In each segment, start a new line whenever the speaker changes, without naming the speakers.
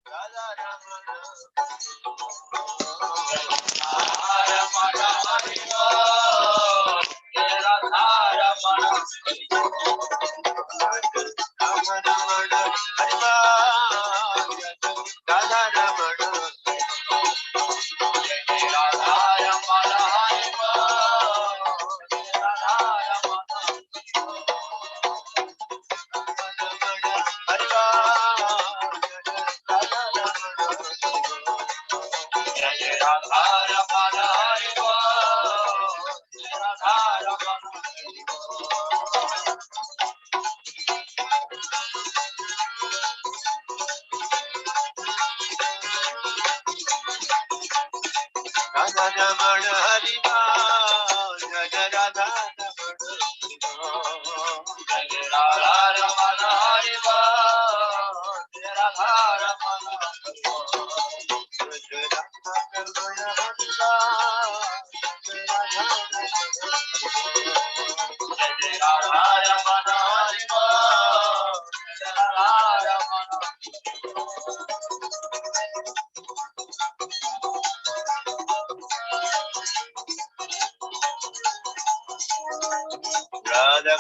राधा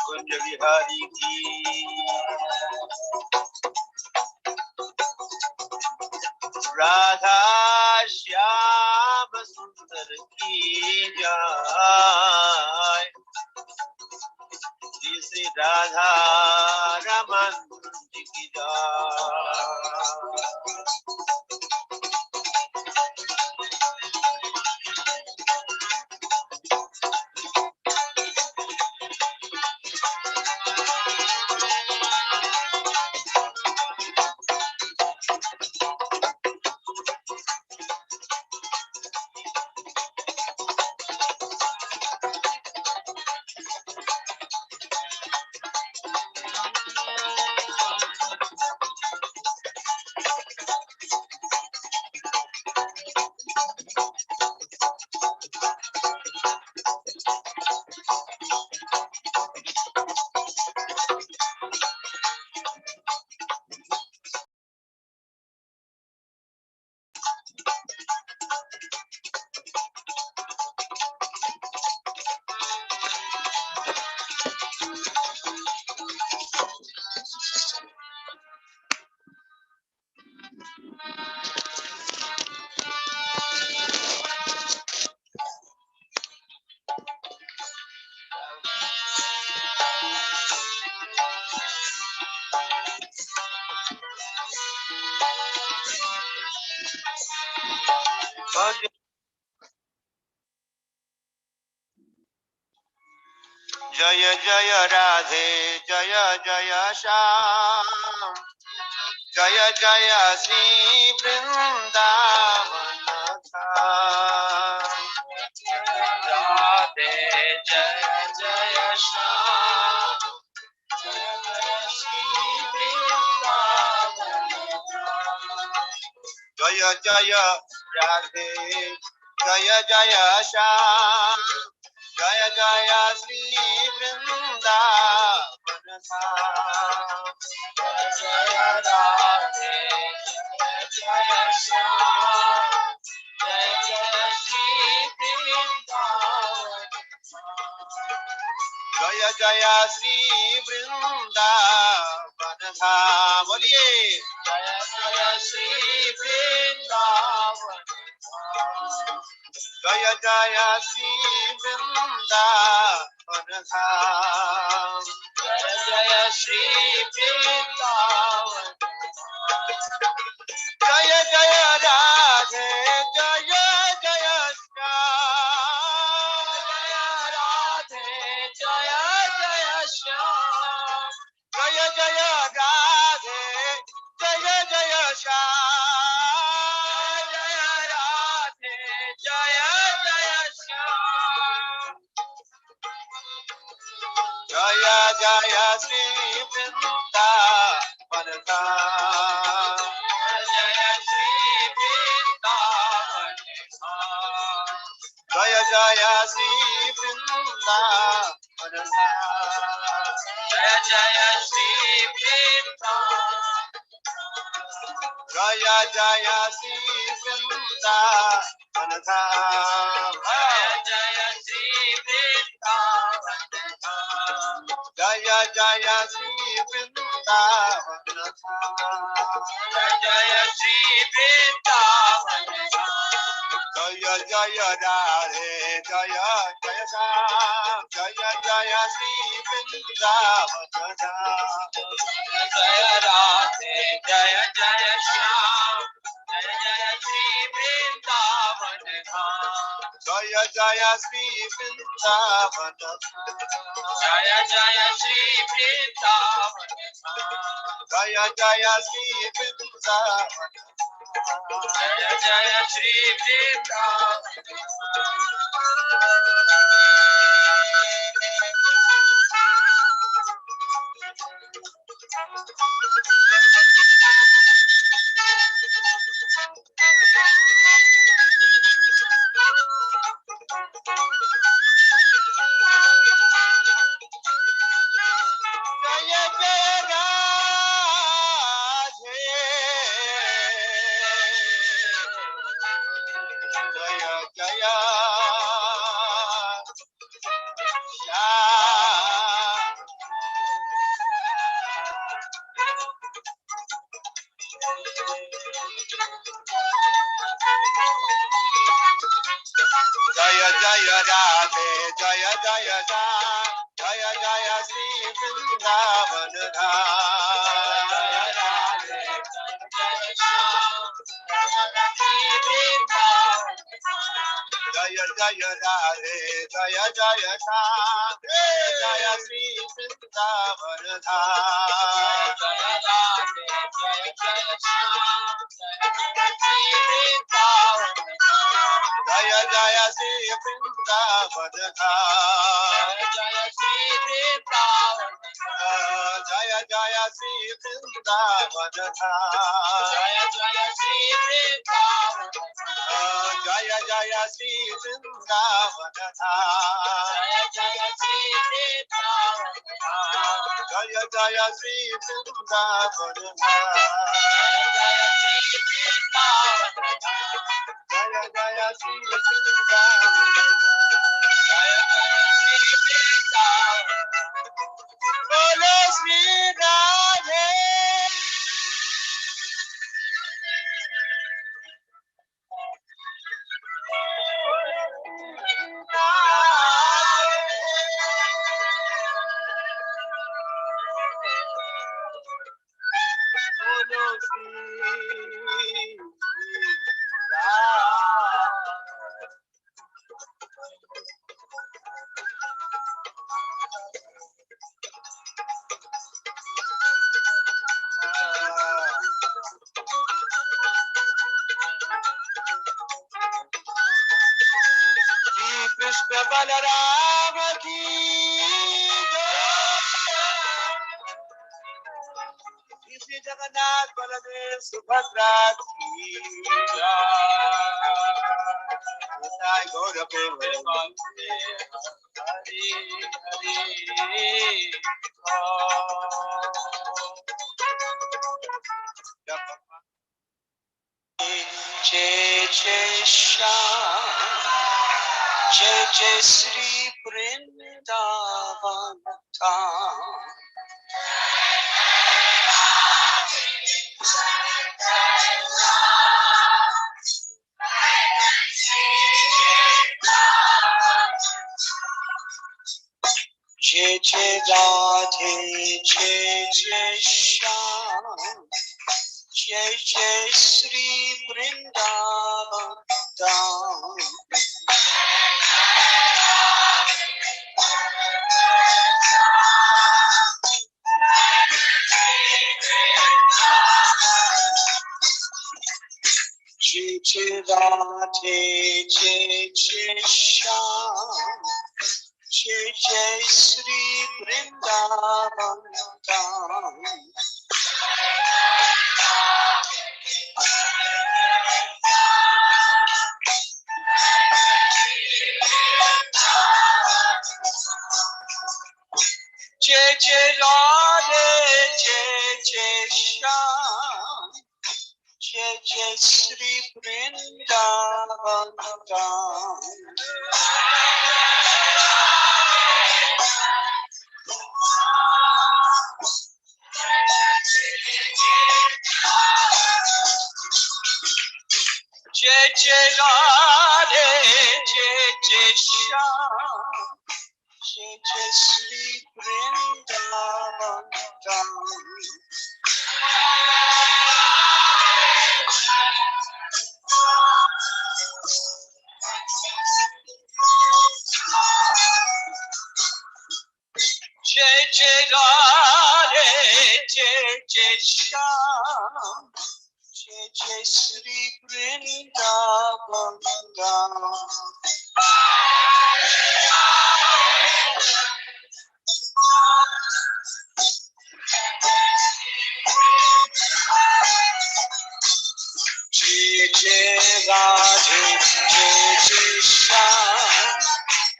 कुंज बिहारी की, राधा श्याम सुंदर की जाय, श्री राधा रमन की जाय। जय जय राधे जय जय श्याम, जय जय श्री वृंदावन धाम। राधे जय जय श्याम, जय जय श्री वृंदावन धाम। जय जय राधे जय जय श्याम, जय जय श्री वृंदावन धाम। जय जय राधे जय जय श्याम, जय जय श्री वृंदावन धाम। जय जय श्री वृंदावन धाम। बोलिए जय जय श्री वृंदावन धाम। जय जय श्री वृंदावन धाम। जय जय श्री वृंदावन धाम। जय जय राधे जय जय श्याम, जय राधे जय जय श्याम, जय जय राधे जय जय श्याम, जय राधे जय जय श्याम। जय जय श्री वृंदावन धाम। जय श्री वृंदावन धाम। जय जय श्री वृंदावन धाम। जय जय Shri Vrindavan. Jaya Jaya Sri Vrindavan Dham. Jaya Jaya Sri Vrindavan Dham. Jaya Jaya Sri Vrindavan Dham. Jaya Jaya Sri Vrindavan Dham. Jaya Jaya Radhe Jaya Jaya Shyam. Jaya Jaya Sri Vrindavan Dham. Jaya Radhe Jaya Jaya Shyam. Jaya Jaya Sri Vrindavan Dham. Jaya Jaya Sri Vrindavan Dham. Jaya Jaya Sri Vrindavan Dham. Jaya Jaya Sri Vrindavan Dham. Jaya Jaya Sri Vrindavan Jaya Jaya Radhe Jaya Jaya Shyam. Jaya Jaya Radhe Jaya Jaya Shyam. Jaya Jaya Sri Vrindavan Dham. Jaya Radhe Jaya Shyam. Jaya Jaya Radhe Jaya Jaya Shyam. Jaya Sri Vrindavan Dham. Jaya Radhe Jaya Jaya Shyam. Jaya Jaya Sri Vrindavan Dham. Jaya Sri Vrindavan Dham. Jaya Jaya Sri Vrindavan Dham. Jaya Jaya Sri Vrindavan Dham. Jaya Jaya Sri Vrindavan Dham. Jaya Jaya Sri Vrindavan Dham. Jaya Jaya Sri Vrindavan Dham. Jaya Jaya Sri Vrindavan Bolo Sri Radhe. Bolo Sri Krishna Balarama ki jai. Shri Jagannath Baladev Subhadra ki jai. Jai Gaura Premanande Hari Hari Jai Jai Shyam. Jai Jai Sri Vrindavan Dham. Jai Jai Radhe Jai Jai Shyam. Jai Jai Sri Vrindavan Dham. Jai Jai Radhe Jai Jai Shyam. Jai Jai Sri Vrindavan Dham. Jai Jai Radhe Jai Jai Shyam. Jai Jai Radhe, Jai Jai Shyam, Jai Jai Sri Vrindavan Dham. Jai Jai Radhe, Jai Jai Shyam, Jai Jai Sri Vrindavan Dham. Jai Jai Radhe, Jai Jai Shyam,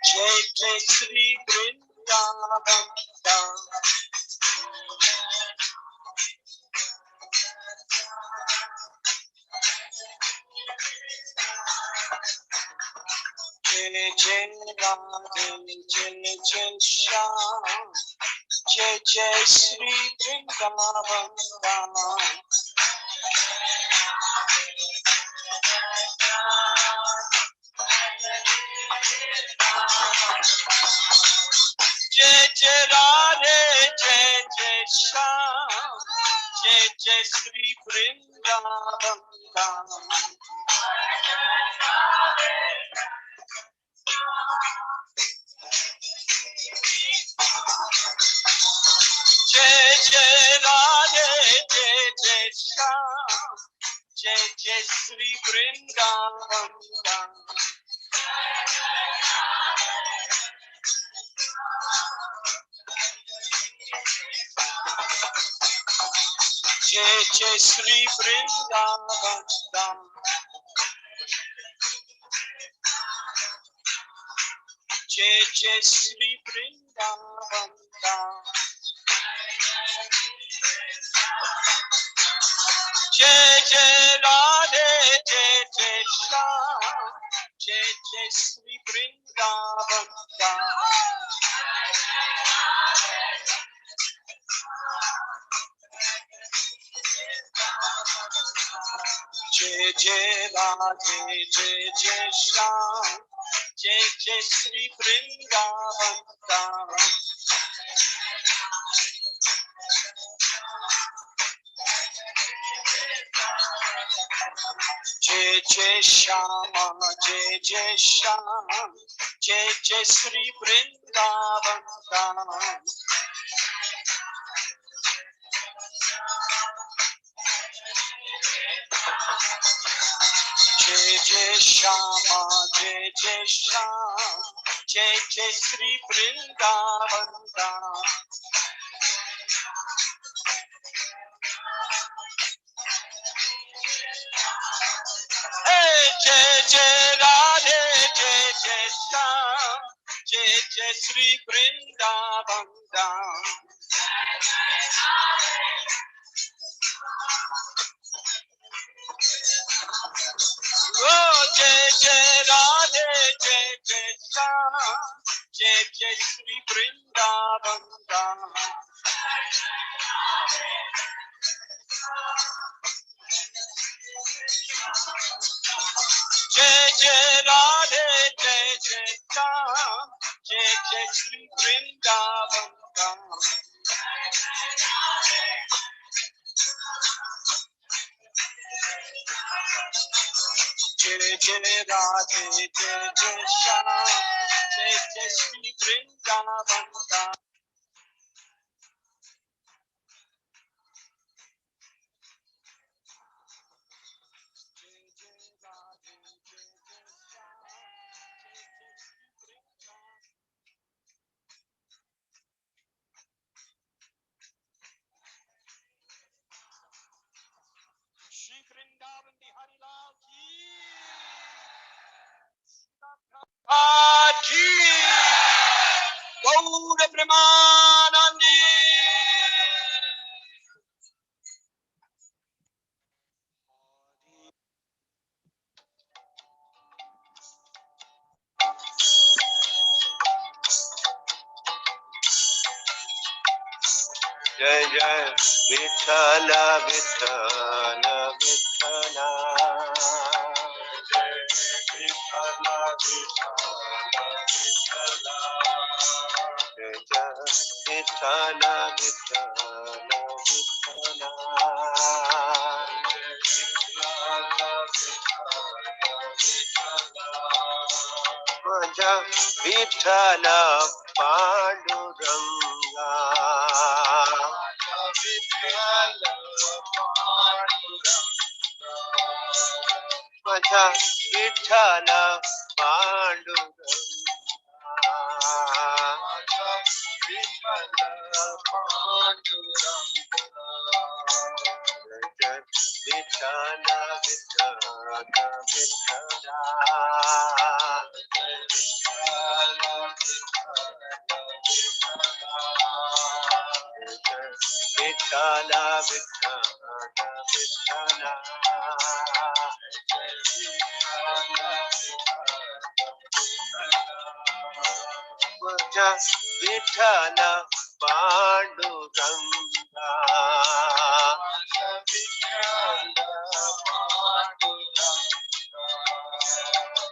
Jai Jai Sri Vrindavan Dham. Jai Jai Radhe, Jai Jai Shyam, Jai Jai Sri Vrindavan Dham. Jai Jai Radhe, Jai Jai Shyam, Jai Jai Sri Vrindavan Dham. Jai Jai Radhe, Jai Jai Shyam, Jai Jai Sri Vrindavan Dham. Jai Jai Sri Vrindavan Dham. Jai Jai Sri Vrindavan Dham. Jai Jai Radhe, Jai Jai Shyam, Jai Jai Sri Vrindavan Dham. Jai Jai Radhe, Jai Jai Shyam, Jai Jai Sri Vrindavan Dham. Jai Jai Shama, Jai Jai Shyam, Jai Jai Sri Vrindavan Dham. Jai Jai Shama, Jai Jai Shyam, Jai Jai Sri Vrindavan Dham. Hey, Jai Jai Radhe, Jai Jai Shyam, Jai Jai Sri Vrindavan Dham. Oh, Jai Jai Radhe, Jai Jai Shyam, Jai Jai Sri Vrindavan Dham. Jai Jai Radhe, Jai Jai Shyam, Jai Jai Sri Vrindavan Dham. Jai Jai Radhe, Jai Jai Shyam, Jai Jai Sri Vrindavan Dham. Shri Vrindavan Bihari Lal ki. Ki. Gaura Brahma Jai Jai Vithala Vithala Vithala. Jai Vithala Vithala Vithala. Jai Jai Vithala Vithala Vithala. Maja Vithala Panduranga. Maja Vithala Panduranga. Vithala Vithala Vithala. Vithala Vithala Vithala. Maja Vithala Panduranga.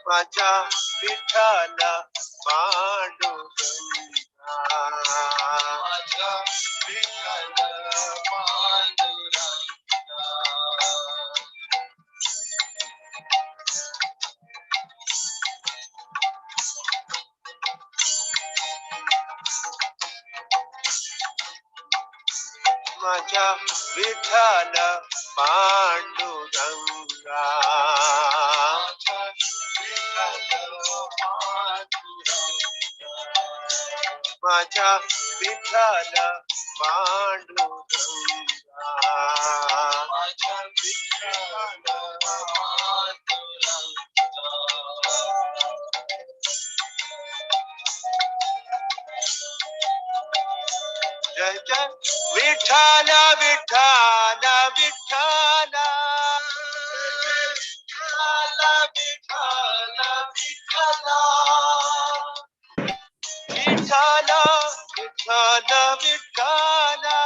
Maja Vithala Panduranga. Maja Vithala Panduranga. Maja Vithala Panduranga. Maja Vithala Panduranga. Maja Vithala Jai Jai Vithala Vithala Vithala. Vithala Vithala Vithala. Vithala Vithala Vithala.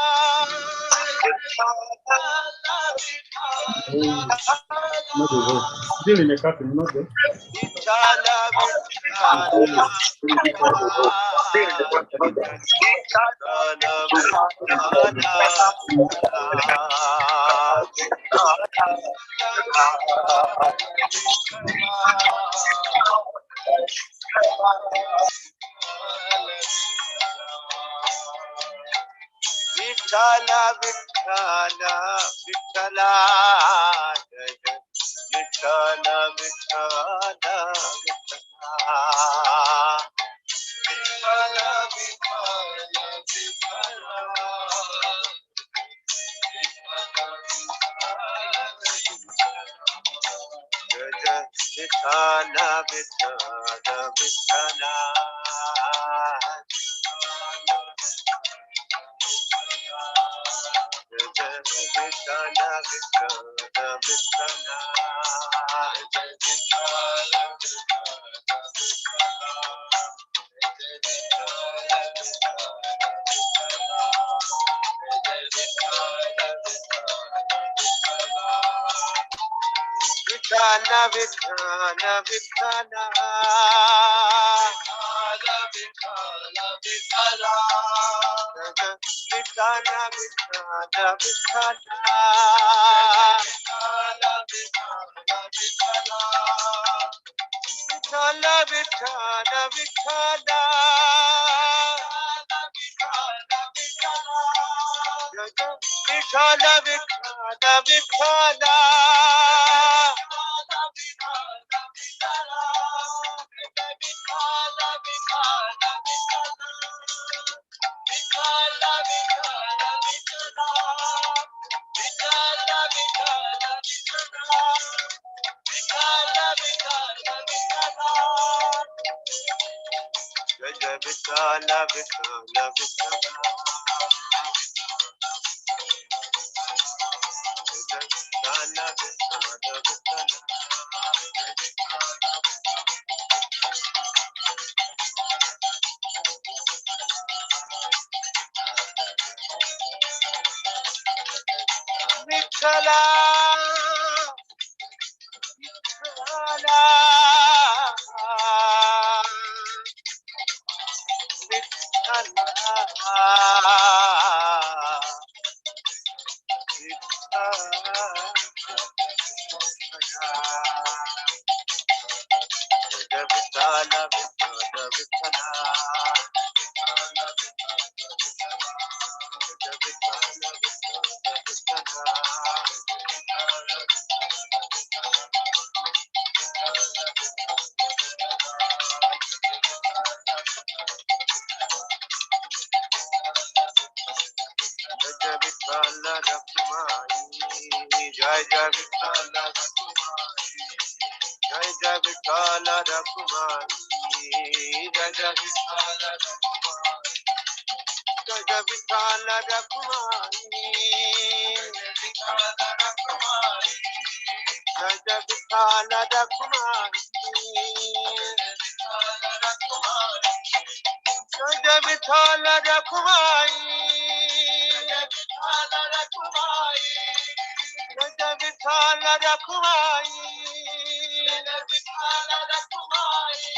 Vithala Vithala Vithala Vithala. Vithala Vithala Vithala. Vithala Vithala Vithala. Vithala Vithala Vithala. Vithala Vithala Vithala. Vithala Vithala Vithala. Vithala Vithala. Vithala Vithala Vithala. Vithala Vithala Vithala. Vithala Vithala Vithala. Jai Vithala Vithala Vithala. Vithala Vithala Vithala. Vitthala, Vitthala, Jai Jai Vitthala Rakhumani, Jai Jai Vitthala Rakhumani, Jai Jai Vitthala Rakhumani, Jai Jai Vitthala Rakhumani, Jai Jai Vitthala Rakhumani, Jai Jai Vitthala Rakhumani, Jai Vitthala Rakhumani,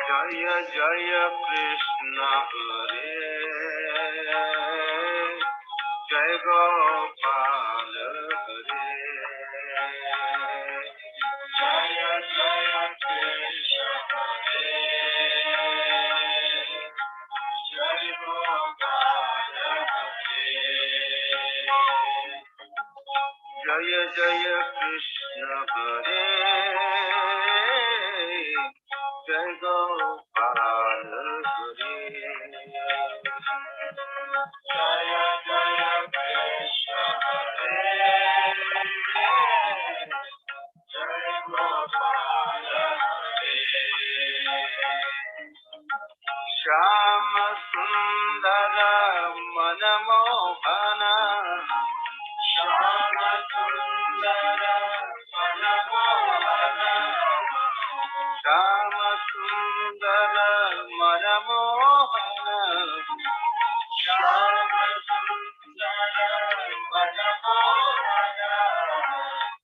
Jaya Jaya Krishna Hare, Jai Gopal Hare, Jaya Jaya Krishna Hare, Jai Gopal Hare, Jaya Jaya Krishna Hare, Jai Gopal Hare, Jaya Jaya Krishna Hare, Jai Gopal Hare, Shama Sundara Manamohana, Shama Sundara Manamohana, Shama Sundara Manamohana, Shama Sundara Manamohana,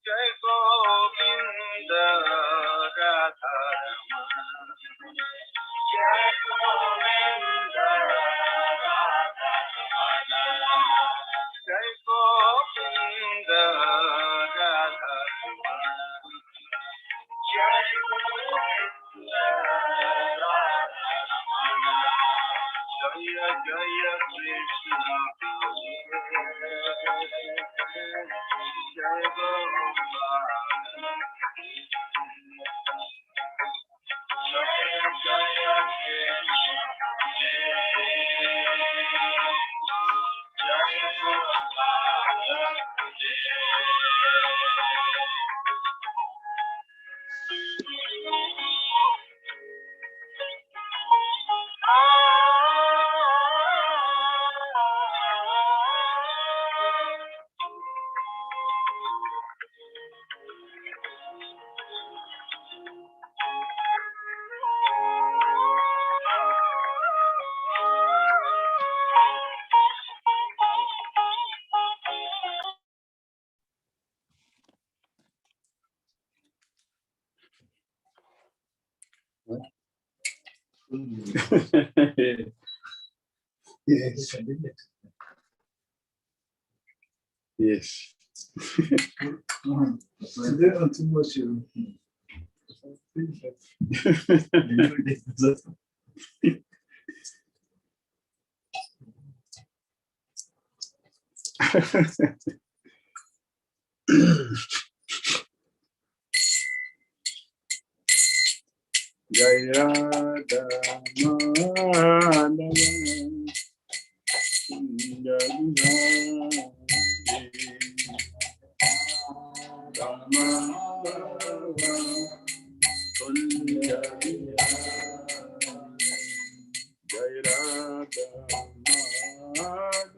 Jai Govinda Radharama, Jai Govinda Radharama, Jai Govinda Radharama, Jai Govinda Radharama, Jaya Jaya Krishna Jai Gopal, Jaya Jaya Krishna Jai
Yes. Yes.
There are too much.
Jai Radha Madhava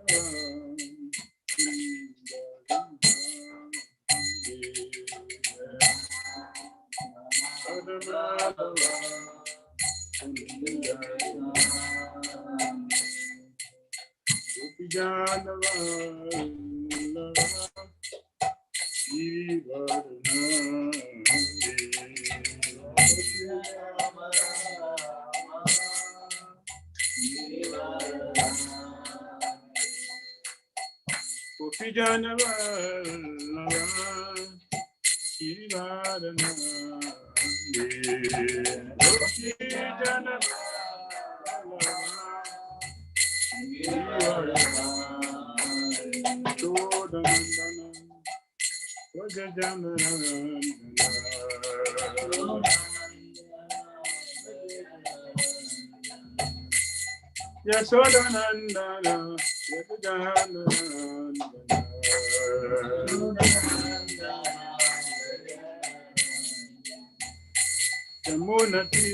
Yashodanandana, Yamunati,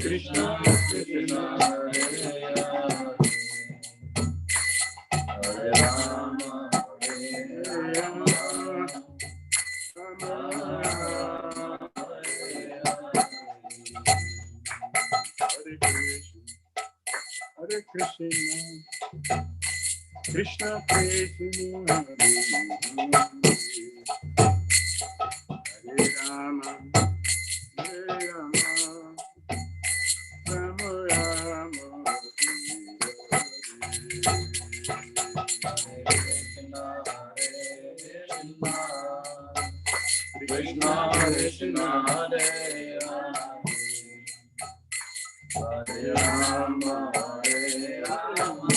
Krishna Krishna Hare Rama Hare Rama
Hare Rama, Hare Rama,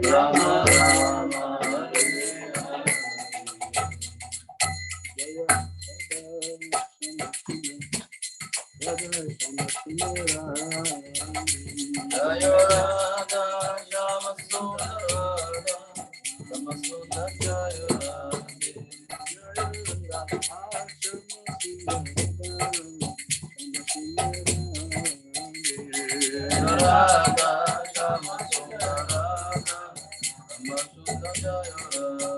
Rama Rama, Hare Hare. Jaya Radha, Shama Sundara, Shama Sundara, Jaya Radha. Radha, Shama Sundara, Shama Sundara, Jaya Radha.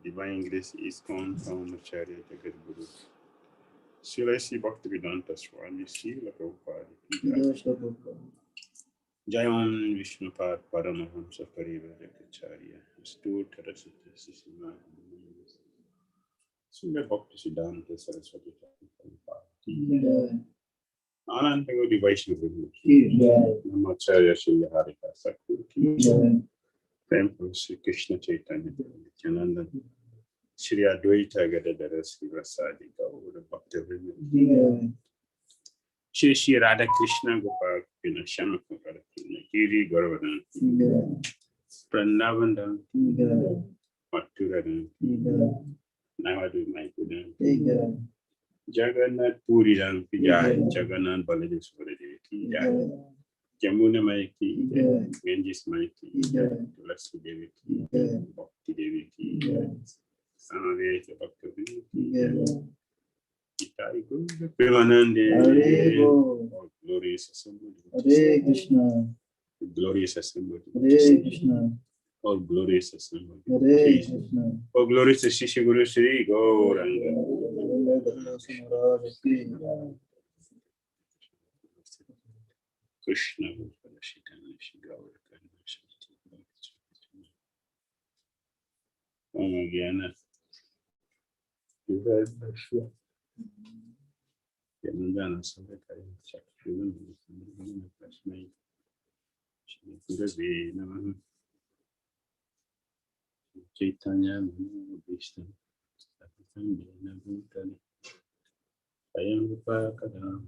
Divine grace is compound Acharya Jagat Guru. Srila Bhakti Swami, Srila Prabhupada. Jayon Vishnupad Paramahamsa Pariva Jakacharya. Stu Tarasita Sisima. Srila Bhakti Siddhanta Saraswati Prabhupada. Anantago Vaishnava Guru. Namacharya Srila Harika Sakur. Temple Sri Krishna Chaitanya Nityananda. Shri Advaita Gadadara Sri Vasadi Gaura Bhakta Vrinda. Shri Radha Krishna Gopal Pina Shama Kupara Pina Giri Gauravan. Pranavandam. Maturadan. Navadu Maikudan. Jagannath Puridan Pijay. Jagannath Baladeswara Devi. Jamuna Maiki. Ganges Maiki. Tulasi Devi. Bhakti Devi. Samaveta Bhakta Vrinda. Premanande, glorious assembly.
Hare Krishna.
Glorious assembly.
Hare Krishna.
Oh, glorious assembly.
Hare Krishna.
Oh, glorious Shishi Guru Sri Gauranga. Krishna Shitana Shigaura. Oh, Gyana. Yanandana Savakari Chakrivan, Prasmai, Shri Namaha, Chaitanya, Vishnu, Sapitam, Nabutani, Ayam Kadam,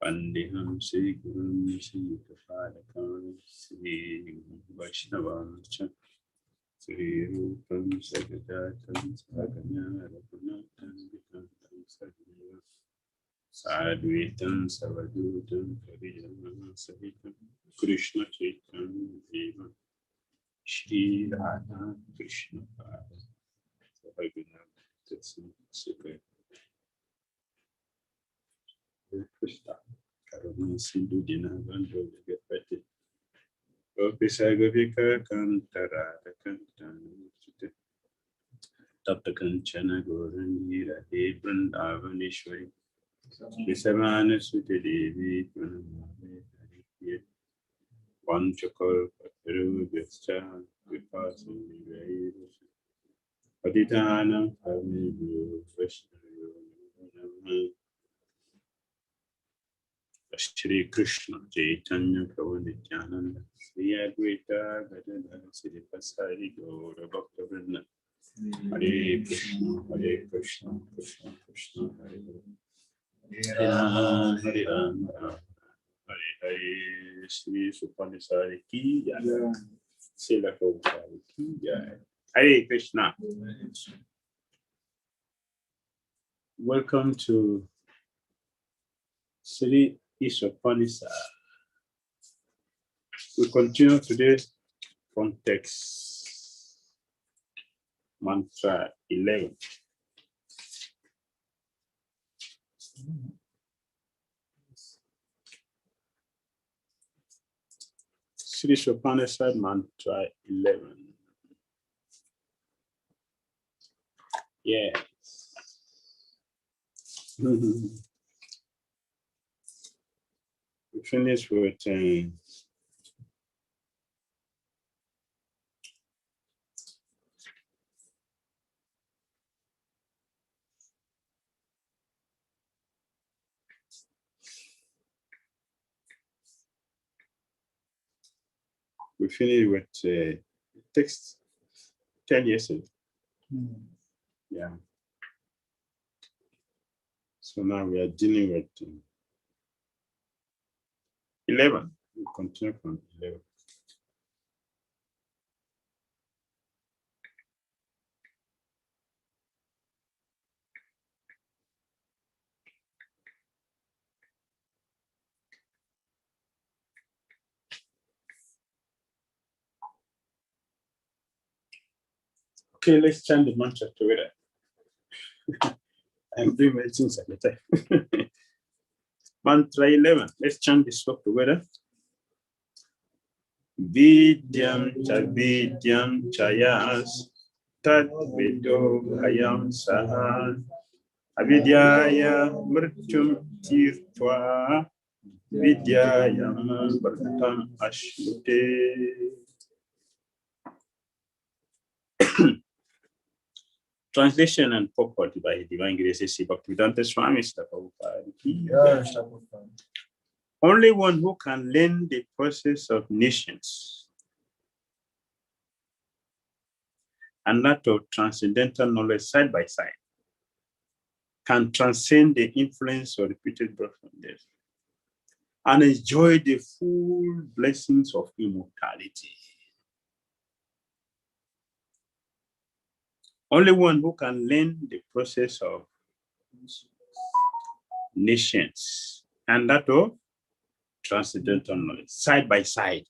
Vandeham Sri Guru Sri Kapadakam Sri Vaishnavam Cha Sri Rupam Sagadatam Saganya Raghunathan Vikantam Sadhya Sadhuitam Savadutam Parijam Sahitam Krishna Chaitanya Deva Shri Radha Krishna Pada Bhagavan Tatsi Sukha Krishna Karuna Sindhu Dinavandro Vigapati Gopisagavika Kantarada Kantanusita Tapta Kanchana Gorani Radhe Vrindavaneshwari Visavana Sute Devi Pranamame Hariye Vanchakal Patru Vyasta Vipasani Vairasa Patitanam Pavibhu Vaishnayo Namaha Shri Krishna Chaitanya Prabhu Nityananda Sri Advaita Gadadhara Sri Pasari Gaura Bhakta Vrinda Hare Krishna Krishna Krishna Hare Hare Hare Rama Hare Hare Sri Isopanisad ki jai Srila Prabhupada ki jai Hare Krishna. Welcome to Sri Isopanisad. We continue today's context, mantra 11. Sri Isopanisad mantra 11. Yes. We finished with text 10 yesterday. Yeah. So now we are dealing with 11. We continue from 11. Okay, let's chant the mantra together. I'm doing many things at the time. Mantra 11. Let's chant this sloka together. Vidyam chayas tad vido hayam saha avidyaya mrityum tirtva vidyayam vartam ashnute. Translation and purport by Divine Grace A.C. Bhakti Swami. Only one who can learn the process of nations and that of transcendental knowledge side by side can transcend the influence of repeated birth from death and enjoy the full blessings of immortality. Only one who can learn the process of nations and that of transcendental knowledge side by side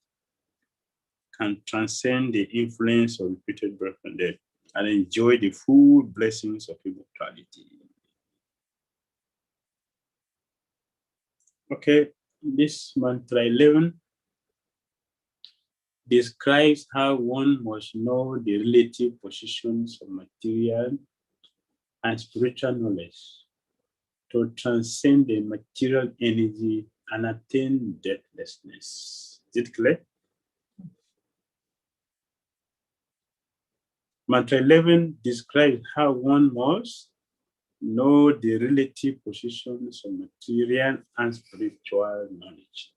can transcend the influence of repeated birth and death and enjoy the full blessings of immortality. Okay, this mantra 11 describes how one must know the relative positions of material and spiritual knowledge to transcend the material energy and attain deathlessness. Is it clear? Mantra 11 describes how one must know the relative positions of material and spiritual knowledge.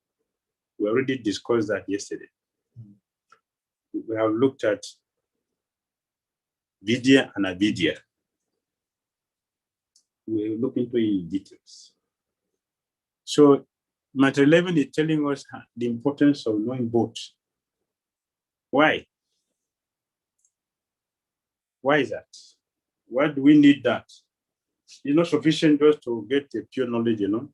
We already discussed that yesterday. We have looked at Vidya and Avidya. We'll look into it in details. So Matter 11 is telling us the importance of knowing both. Why? Why is that? Why do we need that? It's not sufficient just to get a pure knowledge, you know.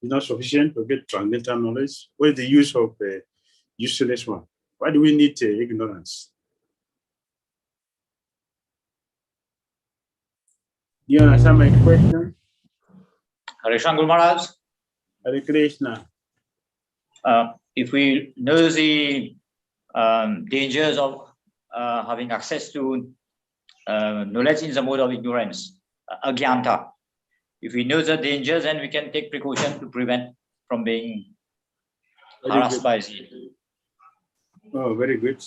It's not sufficient to get transcendental knowledge. What is the use of a useless one? Why do we need ignorance? Do you understand my question?
Hare Krishna, Guru Maharaj.
Hare Krishna.
If we know the dangers of having access to knowledge in the mode of ignorance, agyanta, if we know the dangers, then we can take precaution to prevent from being harassed by it.
Oh, very good.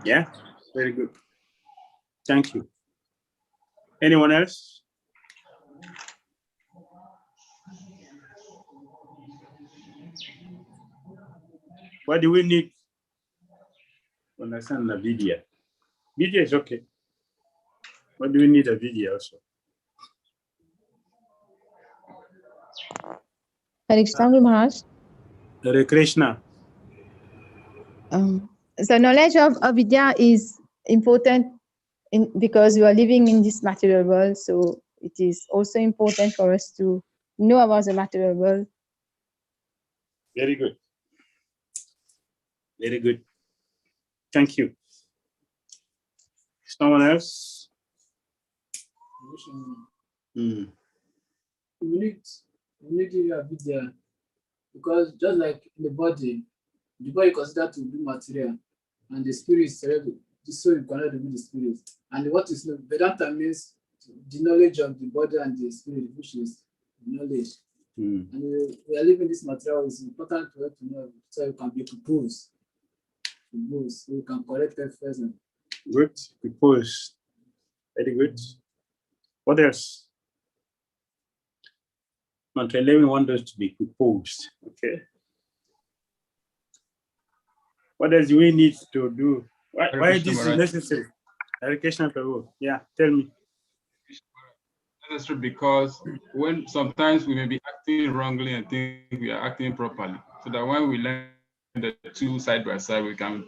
Yeah, very good. Thank you. Anyone else? What do we need to understand the video? Video is okay. What do we need a video also?
Hare Krishna, Guru Maharaj.
Hare Krishna.
So knowledge of avidya is important because we are living in this material world. So it is also important for us to know about the material world.
Very good. Very good. Thank you. Someone else?
We need avidya because just like in the body considered to be material, and the spirit is the soul is connected with the spirit. And what is Vedanta means the knowledge of the body and the spirit, which is knowledge. And we are living this material. It's important to know so you can be proposed. So you can correct it first.
Good. Proposed. Very good. What else? Mantra 11 wants us to be proposed. Okay. What else do we need to do? Why this is necessary? Education Prabhu. Yeah, tell me.
Necessary because when sometimes we may be acting wrongly and think we are acting properly. So that when we learn the two side by side, we can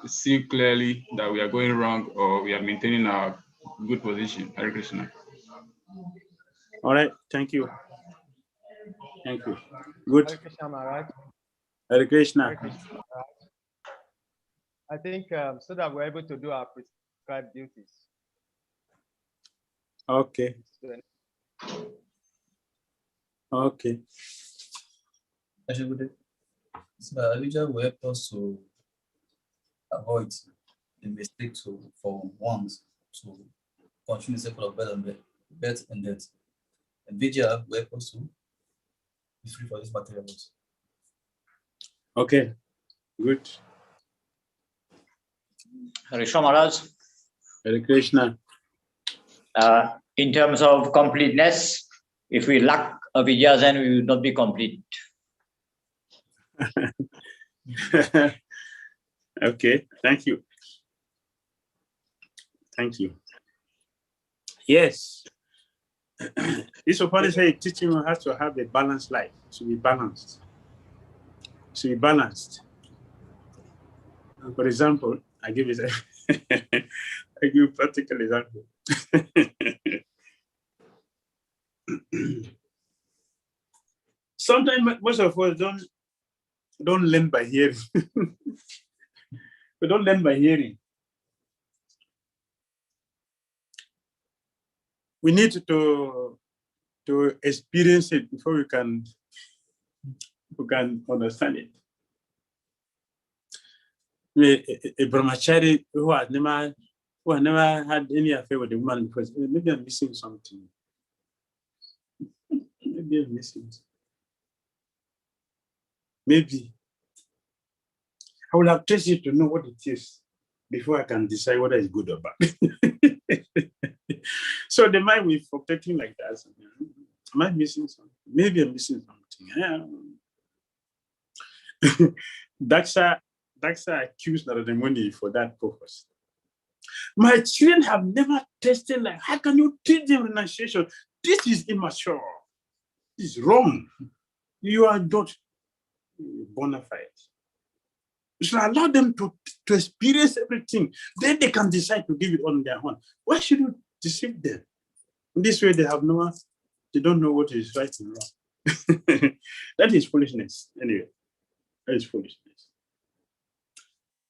see clearly that we are going wrong or we are maintaining our good position. Hare Krishna.
All right, thank you. Thank you. Good.
Hare Krishna, Maharaj.
Hare Krishna.
Hare Krishna, Maharaj. I think so that we're able to do our prescribed duties.
Okay. Okay.
Actually, so Elijah will help us to avoid the mistake for once to continue the cycle of birth and death. And Vijaya will help us to be free for these materials.
Okay. Good.
Hare Krishna, Maharaj.
Hare Krishna.
In terms of completeness, if we lack avidya, then we will not be complete.
Okay, thank you. Thank you. Yes. Isopanisad teaching has to have a balanced life. To be balanced. To be balanced. For example, I give a practical example. Sometimes most of us don't learn by hearing. We don't learn by hearing. We need to experience it before we can understand it. A brahmachari who has never had any affair with a woman before, maybe I'm missing something. Maybe I'm missing. Maybe I will have tested to know what it is before I can decide whether it's good or bad. So the mind will be protecting like that. Am I missing something? Maybe I'm missing something. Yeah. That's accused Narada for that purpose. My children have never tested like, how can you teach them renunciation? This is immature. It's wrong. You are not bona fide. You should allow them to experience everything. Then they can decide to give it on their own. Why should you deceive them? In this way, they don't know what is right and wrong. That is foolishness. Anyway, that is foolishness.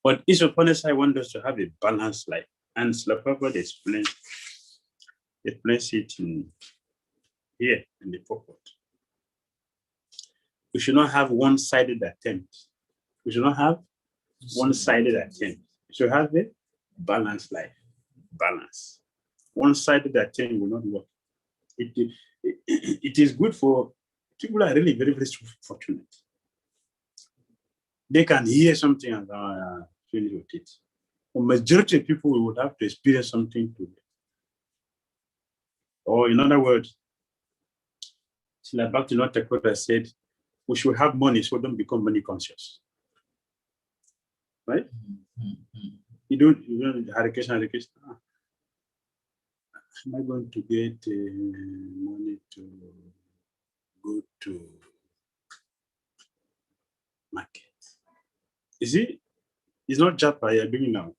But Isopanisad wants us to have a balanced life. And Prabhupada explains it here in the purport. We should not have one-sided attempt. We should not have one-sided attempt. We should have a balanced life. Balance. One-sided attempt will not work. It is good for people who are really very, very fortunate. They can hear something and finish with it. The majority of people would have to experience something to it. Or in other words, like Bhakti said, we should have money so don't become money conscious. Right? You don't Hare Krishna, Hare Krishna. Am I going to get money to go to market? You see, it's not Japa you're doing now.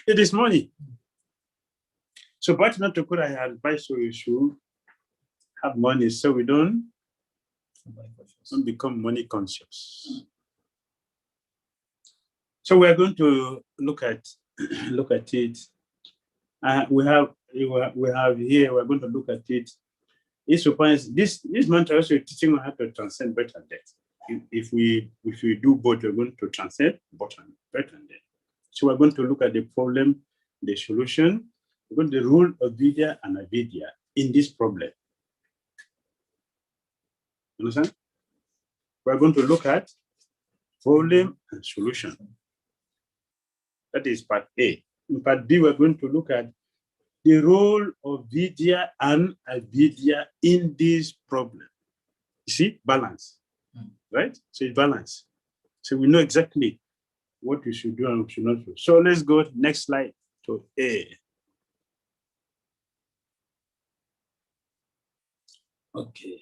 It is money. So Bhakti I advise you should have money so we don't become money conscious. So we are going to look at it. We have here. We're going to look at it. This mantra also teaching on how to transcend birth and death. If we do both, we're going to transcend birth and death. So we're going to look at the problem, the solution. We're going to the rule of vidya and avidya in this problem. You understand? We're going to look at problem and solution. That is part A. In part B, we're going to look at the role of vidya and avidya in this problem. You see, balance, right? So it's balance. So we know exactly what we should do and what we should not do. So let's go next slide to A. Okay.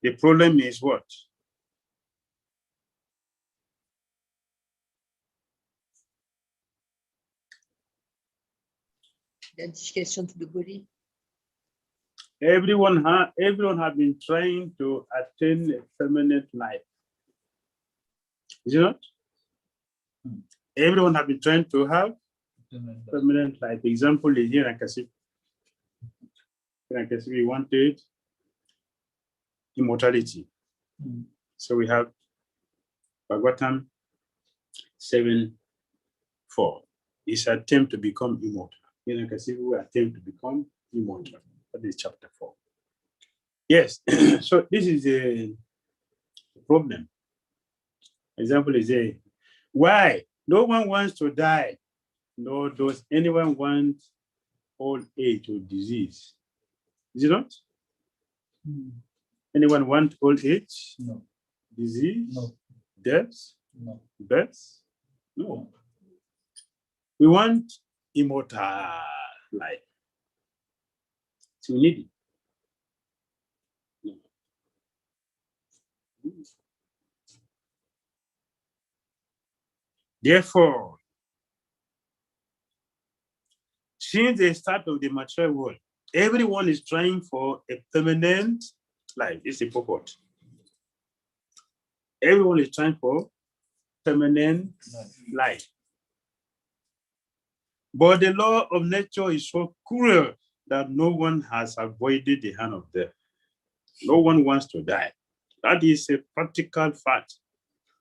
The problem is what?
Identification to the body.
Everyone have been trying to attain a permanent life. Is it not? Everyone have been trying to have permanent life. Example is here in Kasip. We wanted immortality. So we have Bhagavatam 7:4. It's attempt to become immortal. Here in Kasip, we attempt to become immortal. That is chapter 4. Yes. So this is a problem. Example is why no one wants to die, nor does anyone want old age or disease. Is it not? Anyone want old age?
No.
Disease?
No.
Death?
No.
Birth? No. We want immortal life. So we need it. No. Therefore, since the start of the material world, everyone is trying for a permanent life. It's a purport. Everyone is trying for permanent life. But the law of nature is so cruel that no one has avoided the hand of death. No one wants to die. That is a practical fact.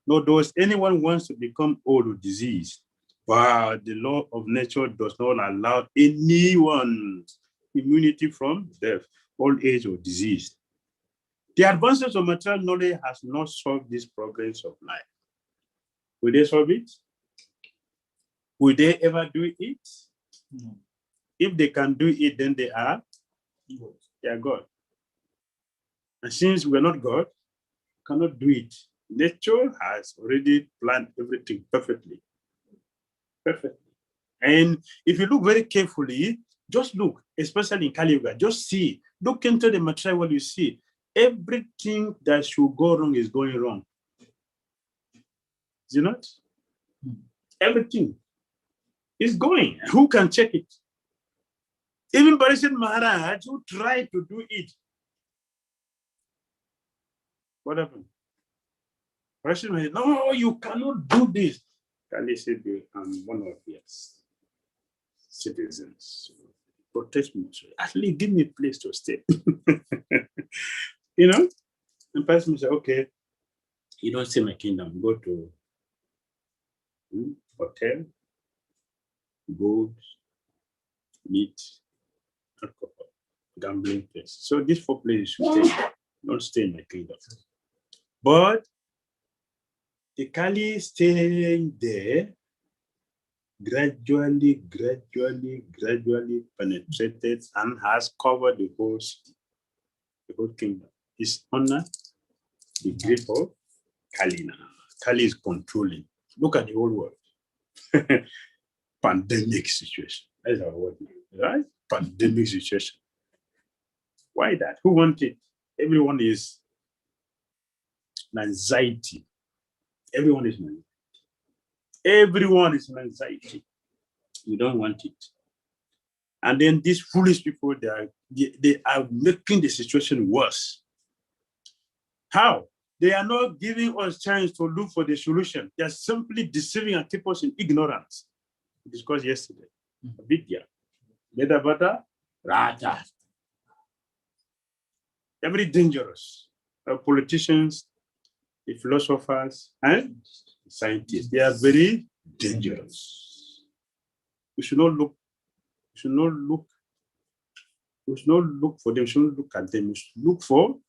Nor does anyone wants to become old or diseased. But the law of nature does not allow anyone immunity from death, old age, or disease. The advances of material knowledge has not solved these problems of life. Will they solve it? Will they ever do it? No. If they can do it, then they are God. And since we're not God, cannot do it. Nature has already planned everything perfectly. Perfectly. And if you look very carefully, just look, especially in Kali Yuga, just see, look into the material world, you see, everything that should go wrong is going wrong. Is it not? Everything is going. Who can check it? Even Parishad Maharaj, who tried to do it. What happened? Parishad Maharaj, no, you cannot do this. Kali said, I'm one of your citizens. Protect me. At least give me a place to stay. You know? And Parishad said, okay, you don't stay in my kingdom. Go to hotel, gold, meat, alcohol, gambling place. So these 4 places you stay. Don't stay in my kingdom. But the Kali staying there gradually penetrated and has covered the whole kingdom. It's under the grip of Kali now. Kali is controlling. Look at the whole world. Pandemic situation. That's our word, right? Pandemic situation. Why that? Who wants it? Everyone is in anxiety. Everyone is in anxiety. Everyone is in anxiety. You don't want it. And then these foolish people, they are making the situation worse. How? They are not giving us chance to look for the solution. They are simply deceiving and keep us in ignorance. We discussed yesterday. Vidya. Vedabata, Raja. Very dangerous. Politicians, the philosophers, and scientists, they are very dangerous. We should not look for them, we should not look at them, we should look for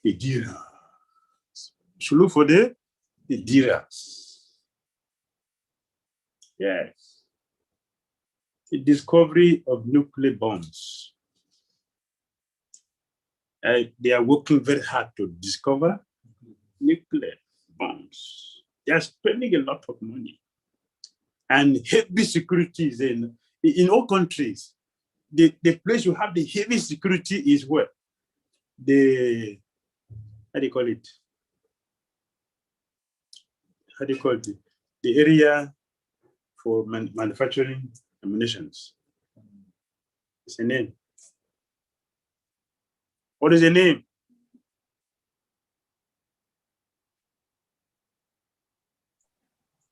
the Dhira. We should look for the Dhiras. Yes. The discovery of nuclear bombs. They are working very hard to discover nuclear bombs. They are spending a lot of money. And heavy security is in all countries. The place you have the heavy security is where? How do you call it? The area for manufacturing ammunitions. It's a name. What is the name?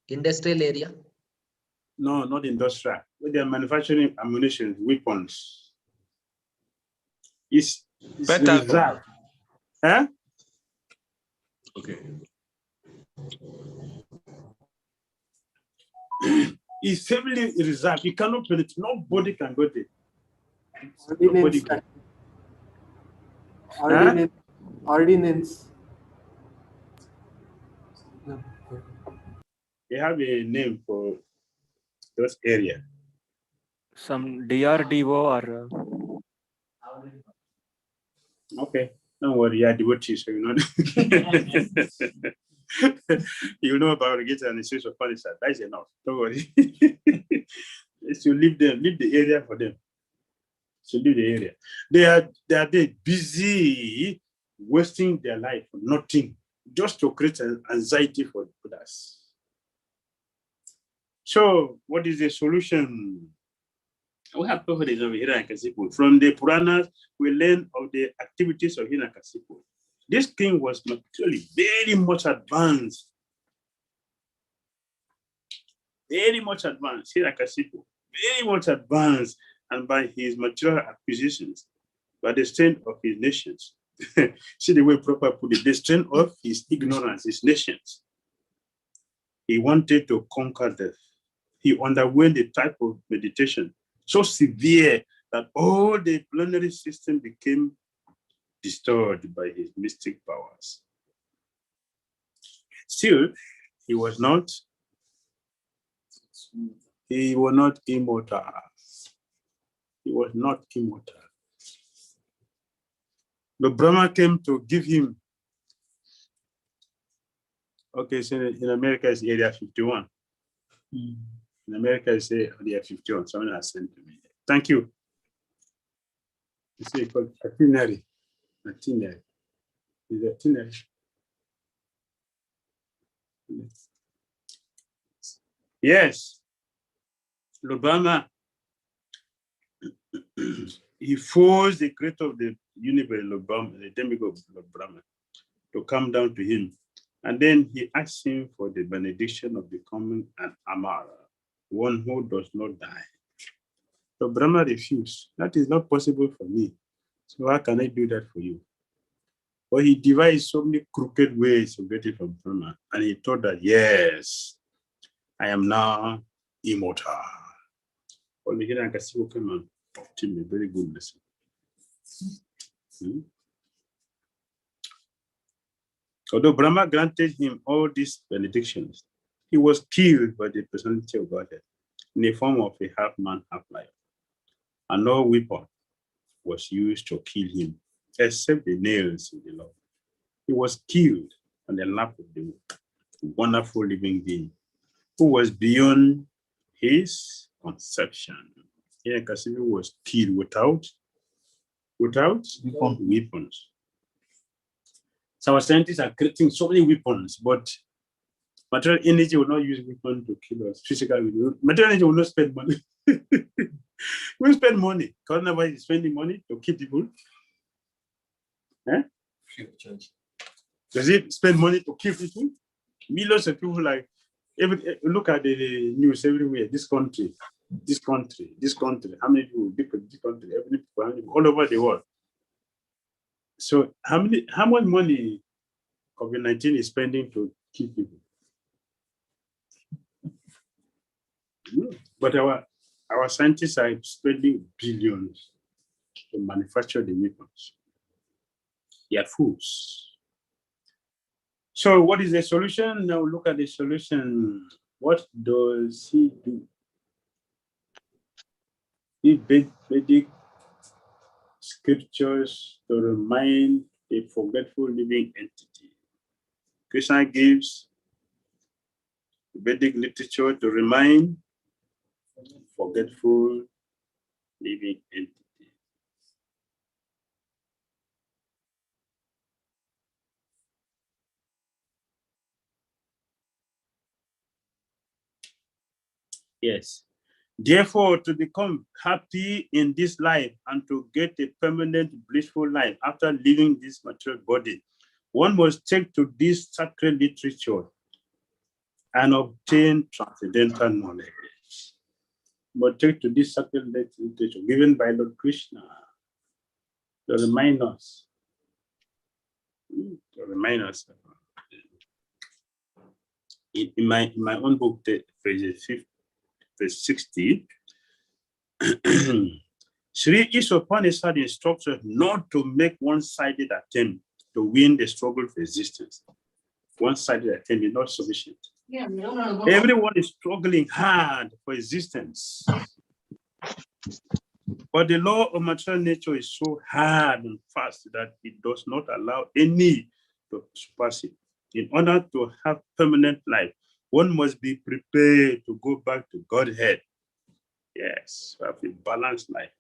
Industrial area.
No, not industrial. They are manufacturing ammunition, weapons. It's reserved. Huh?
Okay.
It's heavily reserved. You cannot penetrate. Nobody can go there. Nobody can.
Ordinance.
They have a name for those area.
Some DRDO or.
Okay, don't worry. You are devotees, so you know. You know about irrigation and the Isopanisad. That's enough. Don't worry. So leave the area for them. So leave the area. They are busy wasting their life for nothing, just to create an anxiety for others. So, what is the solution? We have covered this over Hiranyakasipu. From the Puranas, we learn of the activities of Hiranyakasipu. This king was materially very much advanced. Hiranyakasipu, very much advanced, and by his material acquisitions, by the strength of his nations. See the way Prabhupada put it, the strength of his ignorance, his nations. He wanted to conquer death. He underwent a type of meditation so severe that all the plenary system became disturbed by his mystic powers. Still, he was not immortal. He was not immortal. The Brahma came to give him, okay, so in America it's area 51. In America, you say, oh, they are 51. Someone has sent to me. Thank you. You see, it's called itinerary. Itinerary. Is itinerary. Yes. Obama, he forced the creator of the universe, Obama, the demigod Obama, to come down to him. And then he asked him for the benediction of becoming an Amara, one who does not die. So Brahma refused. That is not possible for me. So how can I do that for you? But he devised so many crooked ways to get it from Brahma. And he thought that, yes, I am now immortal. Well, we can see what came on. A very good lesson. Although Brahma granted him all these benedictions, he was killed by the personality of Godhead in the form of a half-man, half-life. And no weapon was used to kill him, except the nails in the Lord. He was killed on the lap of the wonderful living being who was beyond his conception. Here, Kasivi was killed without weapons. So our scientists are creating so many weapons, but material energy will not use weapons to kill us. Physically, material energy will not spend money. We spend money. Coronavirus is spending money to kill people. Eh? Does it spend money to kill people? Millions of people, like, look at the news everywhere. This country. How many people in this country? All over the world. So how much money COVID-19 is spending to kill people? But our scientists are spending billions to manufacture the weapons. They are fools. So what is the solution? Now look at the solution. What does he do? He Vedic scriptures to remind a forgetful living entity. Krishna gives Vedic literature to remind forgetful living entity. Yes. Therefore, to become happy in this life and to get a permanent blissful life after leaving this material body, one must take to this sacred literature and obtain transcendental knowledge. But take to this sacred literature given by Lord Krishna to remind us. In my own book, verse 60, Sri Isopanisad instructs us not to make one-sided attempt to win the struggle for existence. One-sided attempt is not sufficient. Everyone is struggling hard for existence. But the law of material nature is so hard and fast that it does not allow any to surpass it. In order to have permanent life, one must be prepared to go back to Godhead. Yes, to have a balanced life.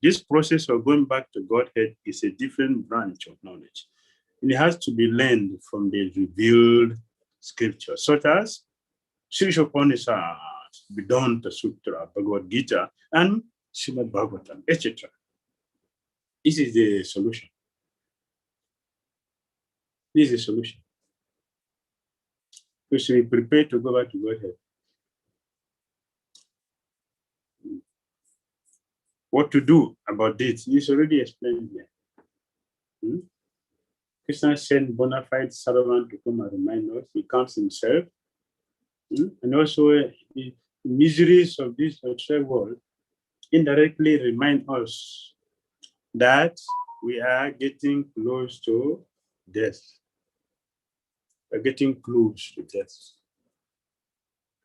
This process of going back to Godhead is a different branch of knowledge. And it has to be learned from the revealed scriptures, such as Isopanisad, Vedanta Sutra, Bhagavad Gita, and Srimad Bhagavatam, etc. This is the solution. This is the solution. We should be prepared to go back to Godhead. What to do about this is already explained here. Krishna sent bona fide servant to come and remind us. He comes himself. And also the miseries of this material world indirectly remind us that we are getting close to death. We're getting close to death.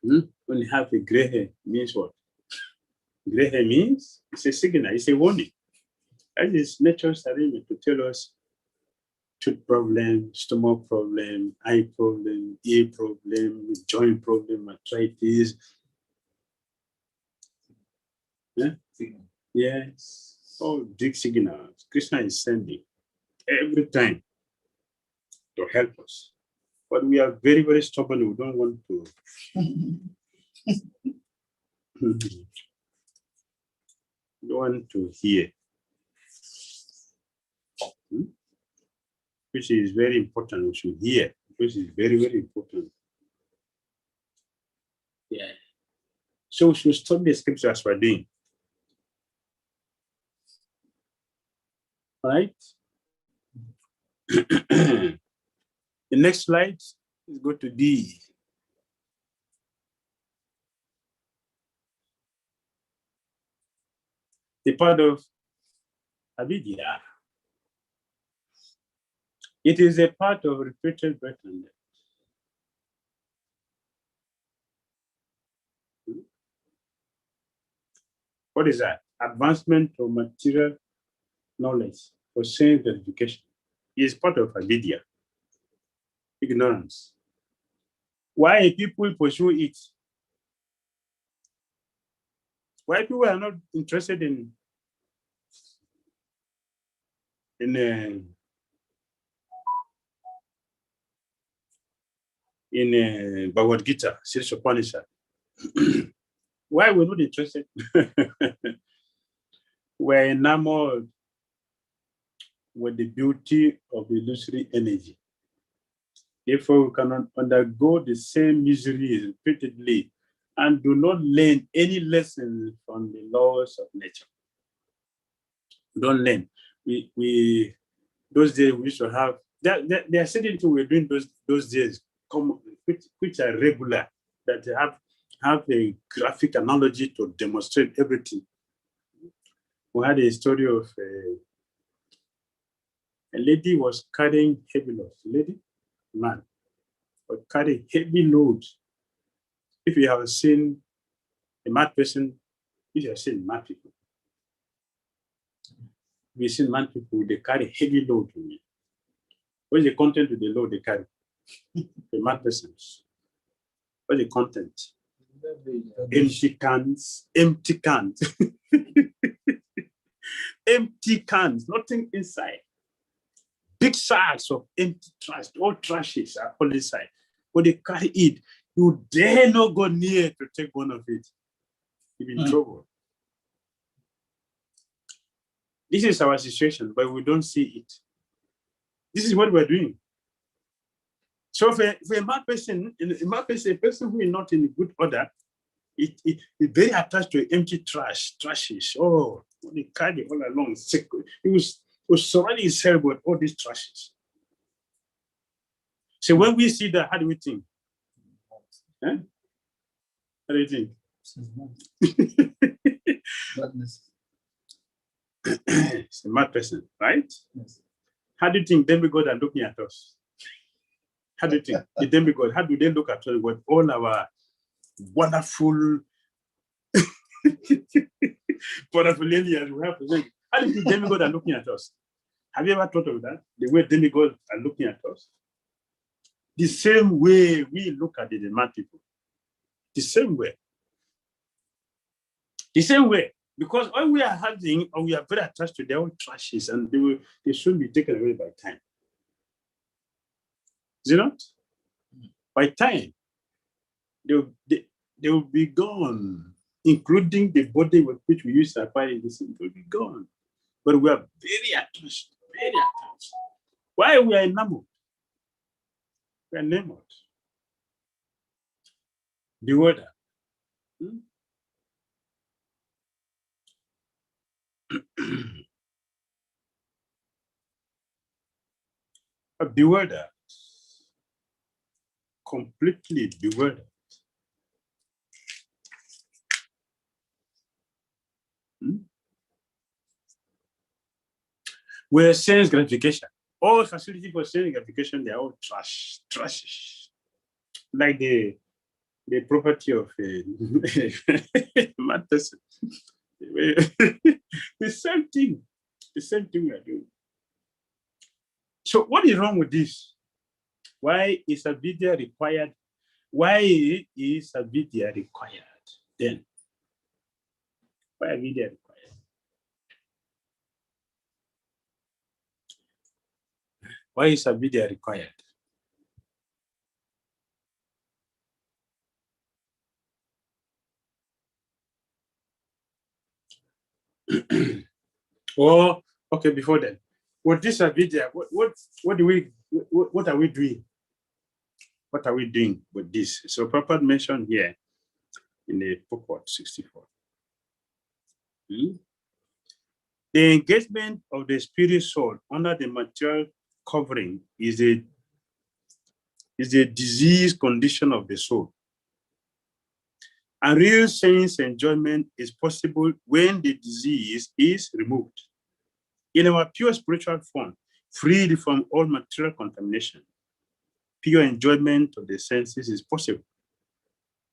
When you have a gray hair, means what? Gray hair means it's a signal, it's a warning. That is nature's arrangement to tell us tooth problem, stomach problem, eye problem, ear problem, joint problem, arthritis, Yeah? Yes. Oh, big signals. Krishna is sending every time to help us. But we are very, very stubborn. We don't want to. Don't want to hear. Which is very important. We should hear. Which is very, very important. Yeah. So we should study the scripture as we're doing. Right? The next slide is go to D. The part of avidya. It is a part of repeated birth and death. What is that? Advancement of material knowledge for sense verification is part of avidya. Ignorance. Why people pursue it? Why people are not interested in Bhagavad Gita, Isopanisad. Why we're not interested? We're enamored with the beauty of the illusory energy. Therefore, we cannot undergo the same misery repeatedly and do not learn any lessons from the laws of nature. We don't learn. We those days we used to have. There are certain things we're doing those days, which are regular, that have a graphic analogy to demonstrate everything. We had a story of a lady was carrying heavy loads. Man, was carrying heavy loads. If you have seen a mad person, if you have seen mad people, we've seen mad people, they carry heavy load. What's the content of the load they carry? The mad persons. What's the content? Empty cans. Empty cans, nothing inside. Big sacks of empty trash, all trashes are all inside. But they carry it. You dare not go near to take one of it. You're in trouble. This is our situation, but we don't see it. This is what we're doing. So for a mad person, a person who is not in good order, it very attached to empty trashes. Oh, they carry all along. He was surrounding himself with all these trashes. So when we see that, how do we think? Huh? How do you think? It's a mad person, right? Yes. How do you think demigods are looking at us? How do you think the demigods, how do they look at us with all our wonderful aliens we have to say? How do you think demigods are looking at us? Have you ever thought of that? The way demigods are looking at us? The same way we look at the mad people. The same way. The same way. Because all we are having, or we are very attached to their own trashes, and they should be taken away by time. Is it not? By time, they will be gone, including the body with which we use to acquire this thing, will be gone. But we are very attached, very attached. Why we are enamored? We are enamored. Bewildered. Bewildered. Completely bewildered. Where sense gratification, all facility for sense gratification, they are all trashish. Like the property of a mad person. The same thing we are doing. So what is wrong with this? Why is avidya required? Why is avidya required then? Why avidya required? Why is avidya required? Oh, okay, before then. What this avidya, what do we, what are we doing? What are we doing with this? So Prabhupada mentioned here in the purport 64. The engagement of the spirit soul under the material covering is a disease condition of the soul. And real sense enjoyment is possible when the disease is removed. In our pure spiritual form, freed from all material contamination, pure enjoyment of the senses is possible.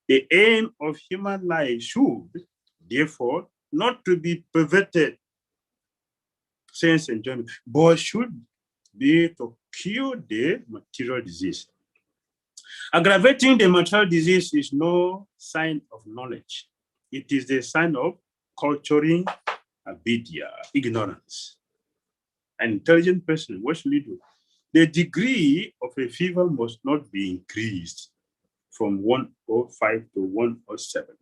The aim of human life should, therefore, not to be perverted sense enjoyment, but should be to cure the material disease. Aggravating the material disease is no sign of knowledge. It is the sign of culturing avidya, ignorance. An intelligent person, what should he do? The degree of a fever must not be increased from 105 to 107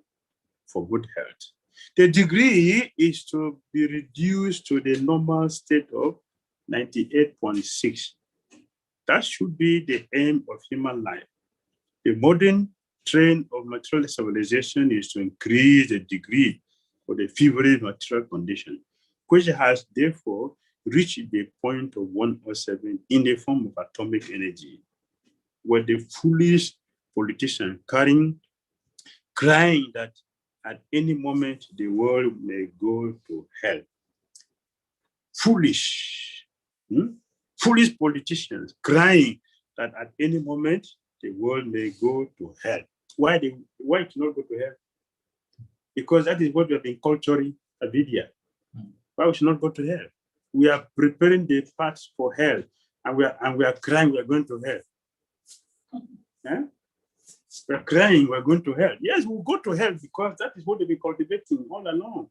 for good health. The degree is to be reduced to the normal state of 98.6. That should be the aim of human life. The modern trend of material civilization is to increase the degree of the feverish material condition, which has therefore reached the point of 107 in the form of atomic energy, where the foolish politician crying that at any moment the world may go to hell. Foolish politicians crying that at any moment the world may go to hell. Why it not go to hell? Because that is what we have been culturing avidya. Why we should not go to hell? We are preparing the paths for hell, and we are crying we are going to hell. We are crying we are going to hell. Yes, we'll go to hell because that is what they've been cultivating all along.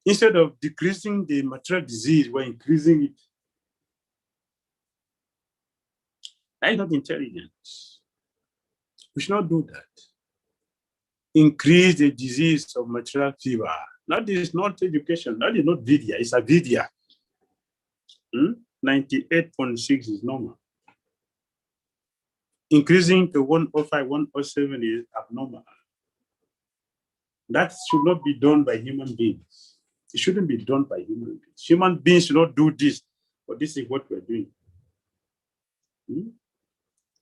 Instead of decreasing the material disease, we're increasing it. That is not intelligence. We should not do that. Increase the disease of material fever. That is not education. That is not vidya. It's avidya. 98.6 is normal. Increasing to 105, 107 is abnormal. That should not be done by human beings. It shouldn't be done by human beings. Human beings should not do this, but this is what we're doing.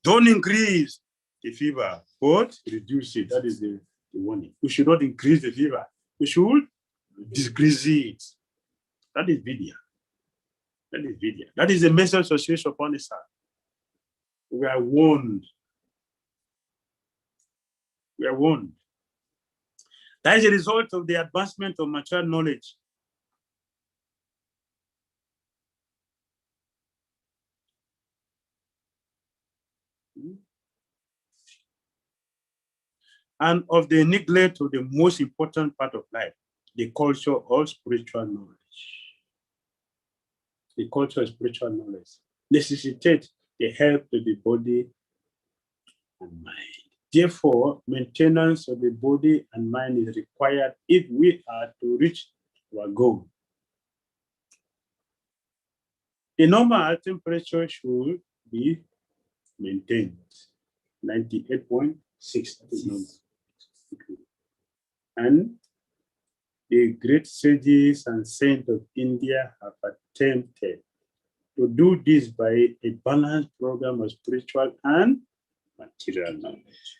Don't increase the fever, but reduce it. That is the warning. We should not increase the fever. We should decrease it. That is vidya. That is vidya. That is the message of Isopanisad. We are warned. We are warned. That is a result of the advancement of material knowledge. And of the neglect of the most important part of life, the culture of spiritual knowledge. The culture of spiritual knowledge necessitates the help of the body and mind. Therefore, maintenance of the body and mind is required if we are to reach our goal. The normal temperature should be maintained, 98.6. And the great sages and saints of India have attempted to do this by a balanced program of spiritual and material knowledge.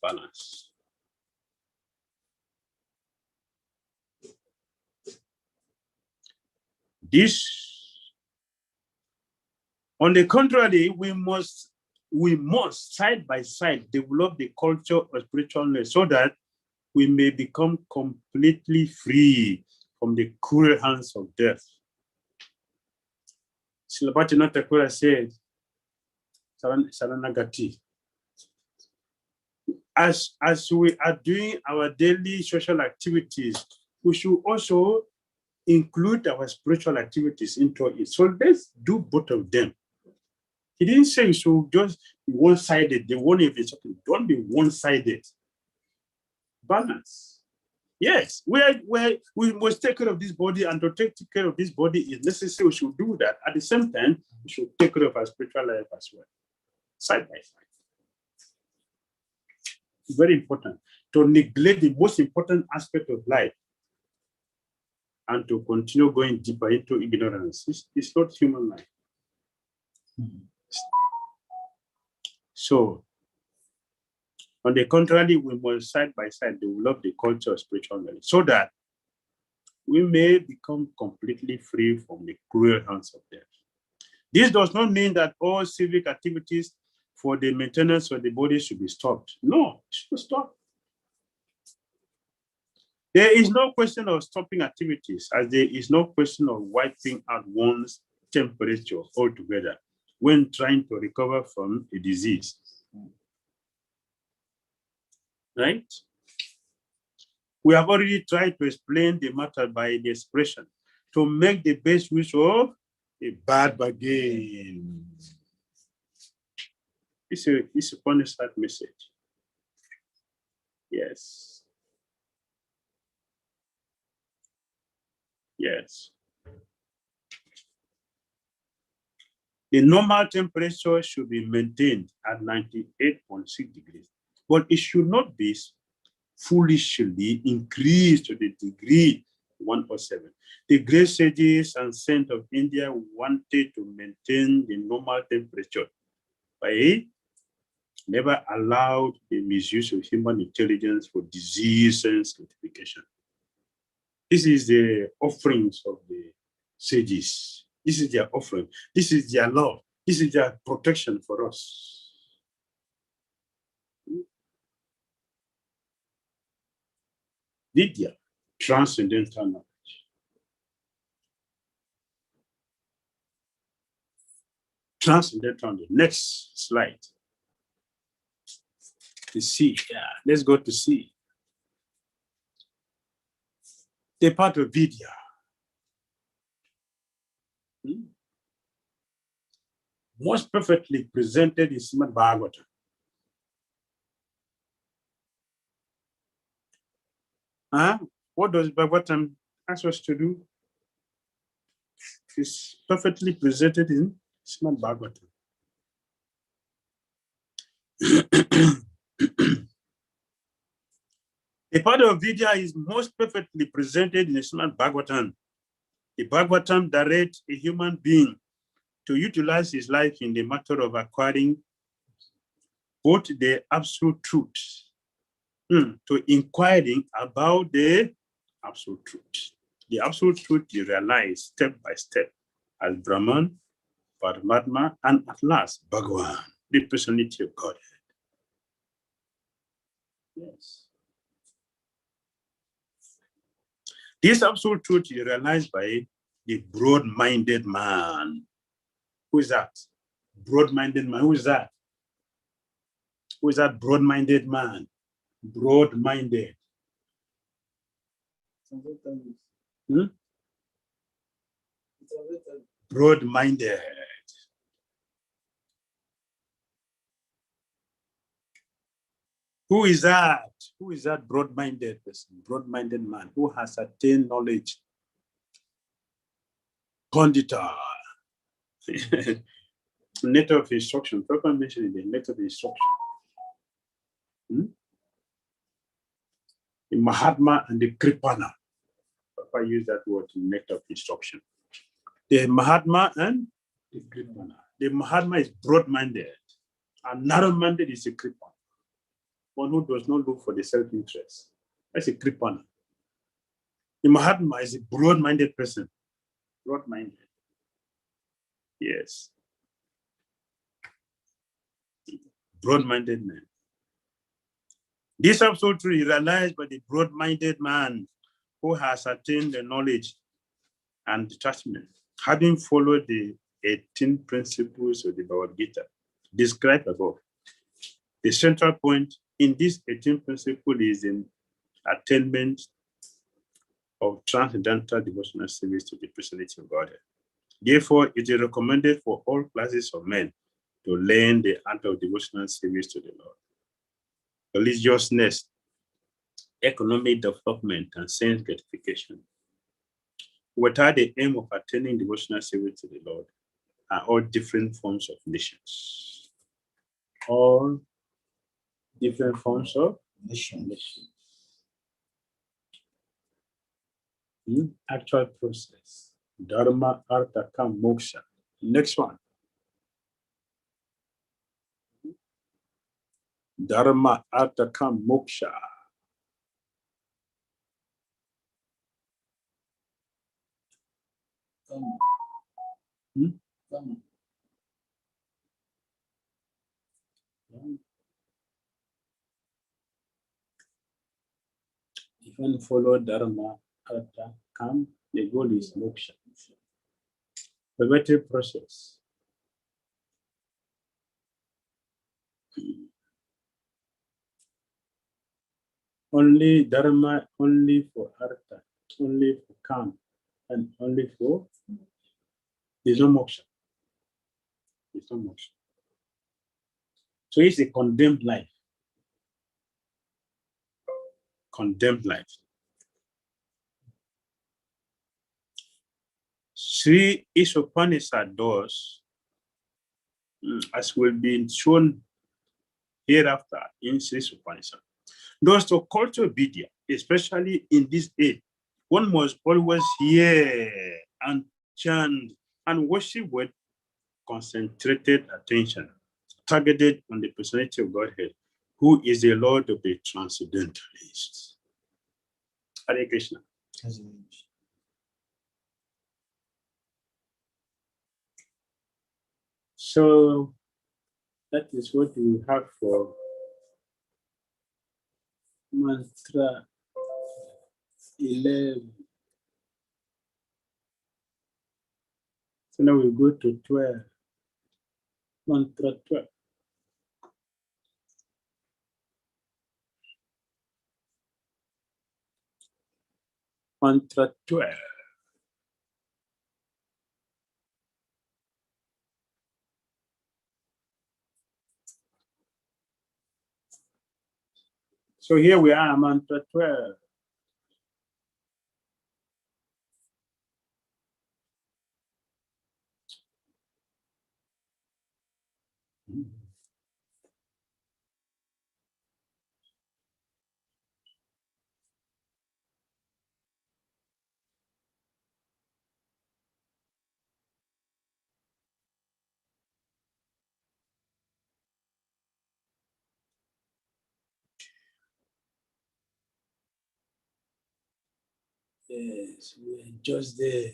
Balance. This, on the contrary, we must side by side develop the culture of spiritual knowledge so that we may become completely free from the cruel hands of death. Srila Thakur said, Saranagati. as we are doing our daily social activities, we should also include our spiritual activities into it. So let's do both of them. He didn't say you should just be one-sided. They won't even something. Don't be one-sided. Balance. Yes, we must take care of this body, and to take care of this body is necessary. We should do that. At the same time, we should take care of our spiritual life as well, side by side. Very important. To neglect the most important aspect of life and to continue going deeper into ignorance, it's not human life. So, on the contrary, we must side by side develop the culture of spiritual knowledge so that we may become completely free from the cruel hands of death. This does not mean that all civic activities for the maintenance of the body should be stopped. No, it should stop. There is no question of stopping activities, as there is no question of wiping out one's temperature altogether when trying to recover from a disease. Right? We have already tried to explain the matter by the expression to make the best use of a bad bargain. It's a Isopanisad message. Yes. Yes. The normal temperature should be maintained at 98.6 degrees, but it should not be foolishly increased to the degree 107. The great sages and saints of India wanted to maintain the normal temperature by never allowed the misuse of human intelligence for disease and certification. This is the offerings of the sages. This is their offering. This is their love. This is their protection for us. Vidya, transcendental knowledge. Transcendental knowledge. Next slide. The C. Yeah, let's go to C. The part of Vidya. Most perfectly presented in Srimad Bhagavatam. What does Bhagavatam ask us to do? It's perfectly presented in Srimad Bhagavatam. The part of Vidya is most perfectly presented in the Srimad Bhagavatam. The Bhagavatam directs a human being to utilize his life in the matter of acquiring both the absolute truth, to inquiring about the absolute truth. The absolute truth is realized step by step as Brahman, Paramatma, and at last Bhagavan, the personality of Godhead. Yes. This absolute truth is realized by the broad-minded man. Who is that? Broad-minded man. Who is that? Who is that broad-minded man? Broad-minded. Broad-minded. Who is that? Who is that broad-minded person? Broad-minded man who has attained knowledge. Pandita. Net of instruction. Proper mention in the net of instruction. The Mahatma and the Kripana. Papa use that word in net of instruction. The Mahatma and the Kripana. The Mahatma is broad-minded, and narrow-minded is a Kripana. One who does not look for the self-interest. That's a Kripana. The Mahatma is a broad-minded person. Broad-minded. Yes. Broad-minded man. This absolute truth is realized by the broad-minded man who has attained the knowledge and detachment, having followed the 18 principles of the Bhagavad Gita described above. The central point in this 18th principle is an attainment of transcendental devotional service to the personality of Godhead. Therefore, it is recommended for all classes of men to learn the art of devotional service to the Lord. Religiousness, economic development, and sense gratification, without the aim of attaining devotional service to the Lord, are all different forms of nations. All different forms of nations. Actual process. Dharma, Artha, Kama, Moksha. Next one. Dharma, Artha, Kama, Moksha. If you follow Dharma, Artha, Kama, the goal is Moksha. Preventive process. Only Dharma, only for Artha, only for Kama, and only for, there's no Moksha. There's no Moksha. So it's a condemned life. Condemned life. Sri Isopanisad does, as will be shown hereafter in Sri Isopanisad, those to culture Vidya, especially in this age, one must always hear and chant and worship with concentrated attention, targeted on the personality of Godhead, who is the Lord of the Transcendentalists. Hare Krishna. So that is what we have for mantra 11. So now we go to 12. Mantra 12. Mantra 12. So here we are, mantra 12. Yes, we're just there.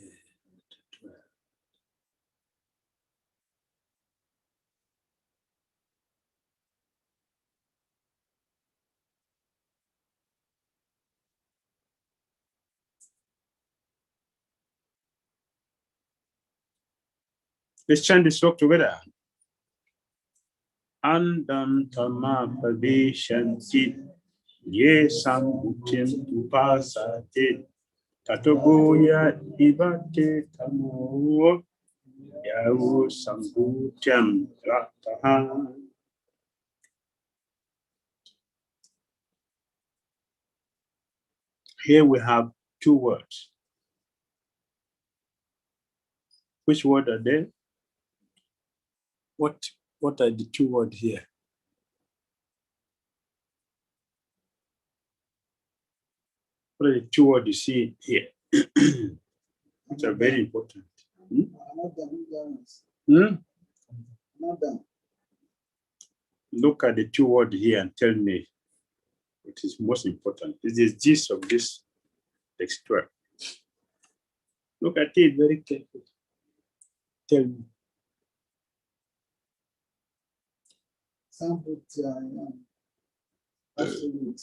Let's chant this sloka together. Andam tama padeshanti ye sambutim upasate tatogoya ibate tamo yahu sambutyam rataha. Here we have two words. Which word are they? What are the two words here? What are the two words you see here? Which are very important. Look at the two words here and tell me what is most important. This is the gist of this text 12. Look at it very carefully. Tell me.
Absolute.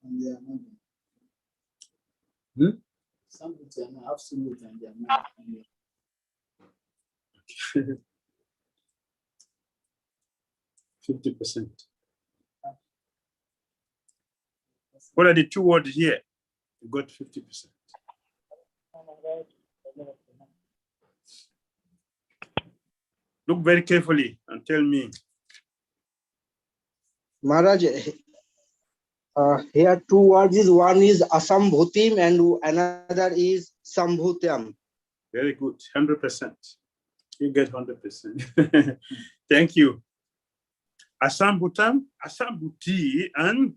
And they are not. Some books are not absolute and they are not.
50%. What are the two words here? You got 50%. Look very carefully and tell me.
Maharaj, here two words is one is asambhutim and another is sambhutyam.
Very good, 100%. You get 100%. Thank you. Asambhutam, asambhuti, and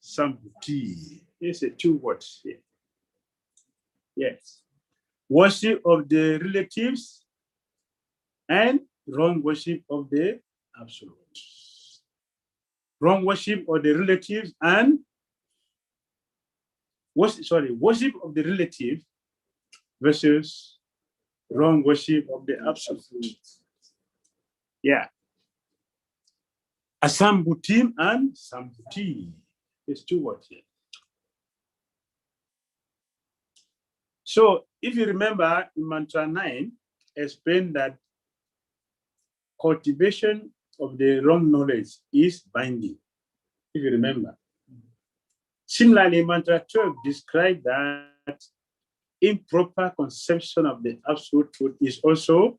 sambhuti. Here's the two words here. Yes. Worship of the relatives and wrong worship of the absolute. Wrong worship of the relatives and worship of the relative versus wrong worship of the absolute. Yeah. Asambhutim and sambhuti. There's two words here. So if you remember in mantra 9, explained that cultivation of the wrong knowledge is binding, if you remember. Similarly, mantra 12 described that improper conception of the absolute truth is also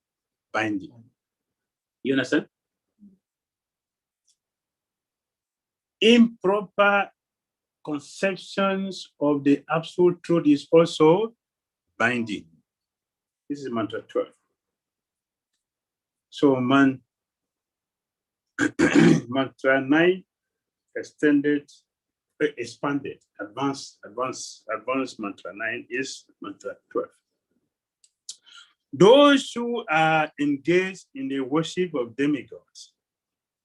binding. You understand? Improper conceptions of the absolute truth is also binding. This is mantra 12. So mantra 9 expanded, advanced mantra 9 is mantra 12. Those who are engaged in the worship of demigods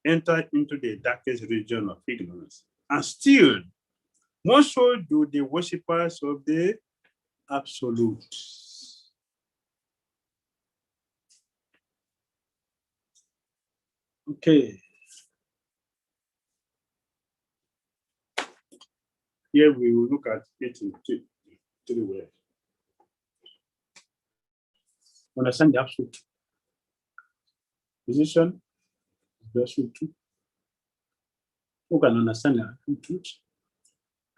enter into the darkest region of ignorance, and still more so do the worshippers of the absolute. Okay. Here we will look at it in three ways. Understand the absolute position, the absolute truth. Who can understand the absolute truth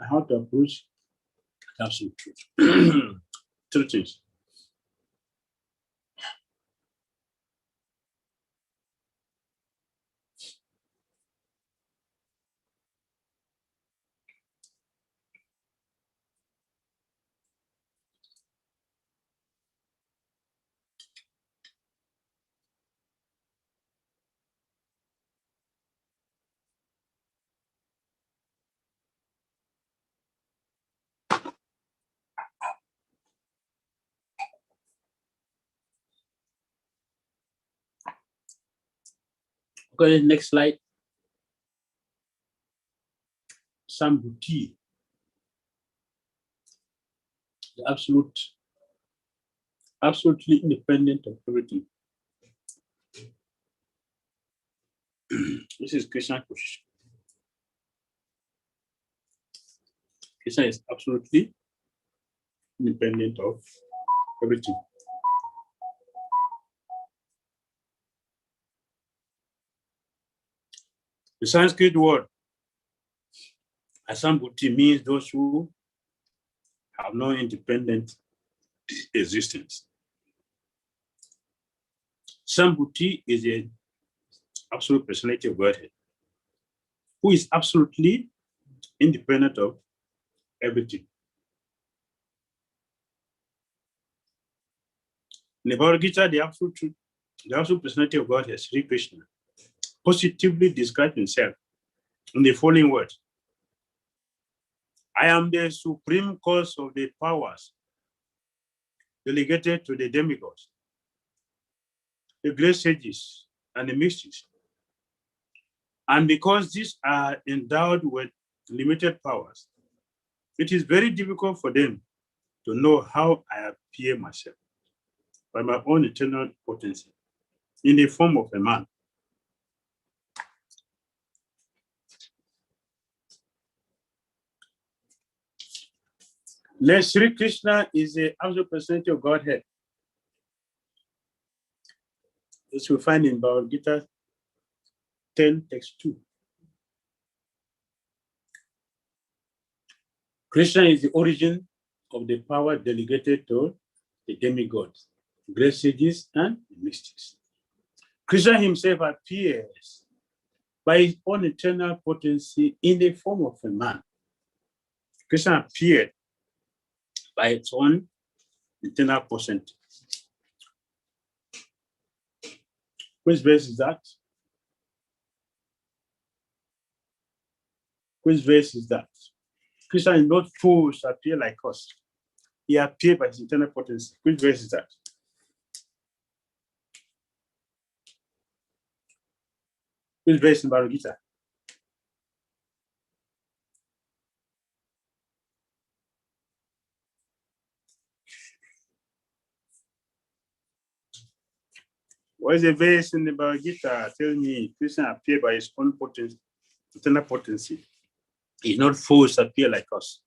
and how to approach the absolute truth? Three things. Okay, next slide. Sambhuti, the absolutely independent of everything. This is Krishna's position. Krishna is absolutely independent of everything. The Sanskrit word asambhuti means those who have no independent existence. Sambhuti is the absolute personality of Godhead, who is absolutely independent of everything. In the Bhagavad Gita, the absolute personality of Godhead, Sri Krishna, positively described himself in the following words: I am the supreme cause of the powers delegated to the demigods, the great sages, and the mystics. And because these are endowed with limited powers, it is very difficult for them to know how I appear myself by my own eternal potency in the form of a man. Lord Sri Krishna is the absolute personality of Godhead. This we find in Bhagavad Gita 10, text 2. Krishna is the origin of the power delegated to the demigods, great sages, and mystics. Krishna himself appears by his own eternal potency in the form of a man. Krishna appeared by its own eternal potency. Which verse is that? Which verse is that? Krishna is not forced to appear like us. He appeared by his eternal potency. Which verse is that? Which verse in Bhagavad Gita? What is the verse in the Bhagavad Gita? Tell me. Krishna appeared by his own potency, eternal potency. He's not forced to appear like us.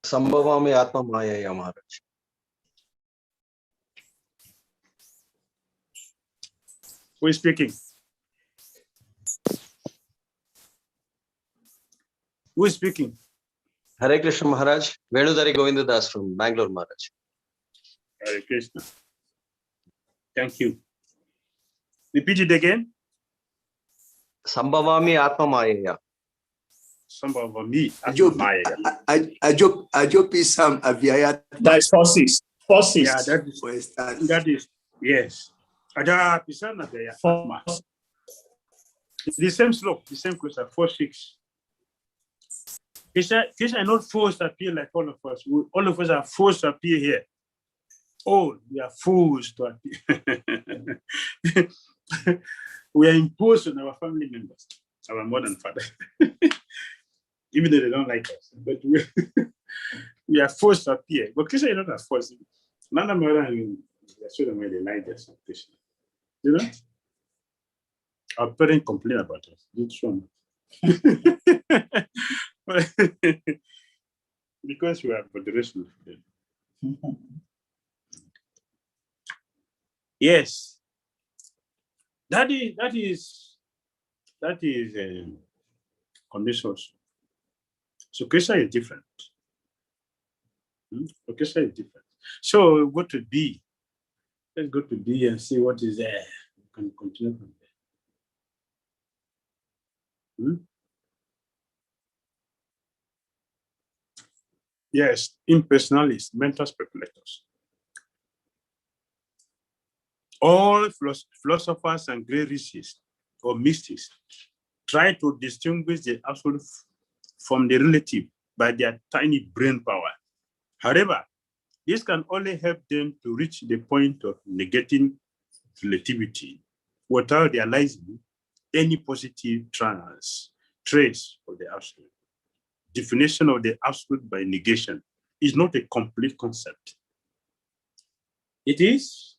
Sambhavami Atma Maya Maharaj.
Who is speaking? Who is speaking?
Hare Krishna Maharaj, Venudari Govinda Das from Bangalore Maharaj.
Hare Krishna. Thank you. Repeat it again.
Sambhavami Atma Maya.
Sambhavami Atma Maya.
Ajopisam Avyaya.
That's forces. Forces.
Yeah, that is yes. Ajopisam Avyaya. The same slope, the same question, 4-6. Krishna is not forced to appear like all of us. All of us are forced to appear here. Oh, we are forced to appear. We are imposed on our family members, our mother and father, even though they don't like us. But we are forced to appear. But Krishna is not as forced. None of them show them where they like this Krishna. You know? Our parents complain about us. It's wrong. Because we are moderation. Yes, that is conditions. So Krishna is different. So Krishna is different. So go to B. Let's go to B and see what is there. We can continue from there. Yes, impersonalists, mental speculators. All philosophers and great riches or mystics try to distinguish the absolute from the relative by their tiny brain power. However, this can only help them to reach the point of negating relativity without realizing any positive trace of the absolute. Definition of the absolute by negation is not a complete concept. It is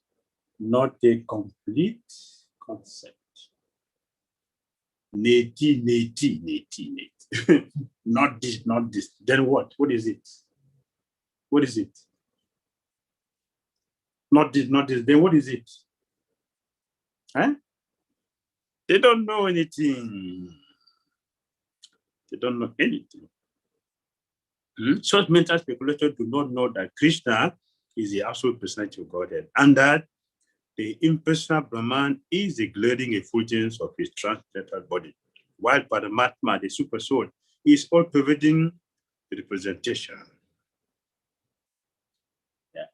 not a complete concept. Neti. Not this. Then what? What is it? What is it? Not this. Then what is it? Huh? They don't know anything. They don't know anything. Such mental speculators do not know that Krishna is the absolute personality of Godhead, and that the impersonal Brahman is the glaring effulgence of his transcendental body, while Paramatma, the super soul, is all pervading representation. Yeah.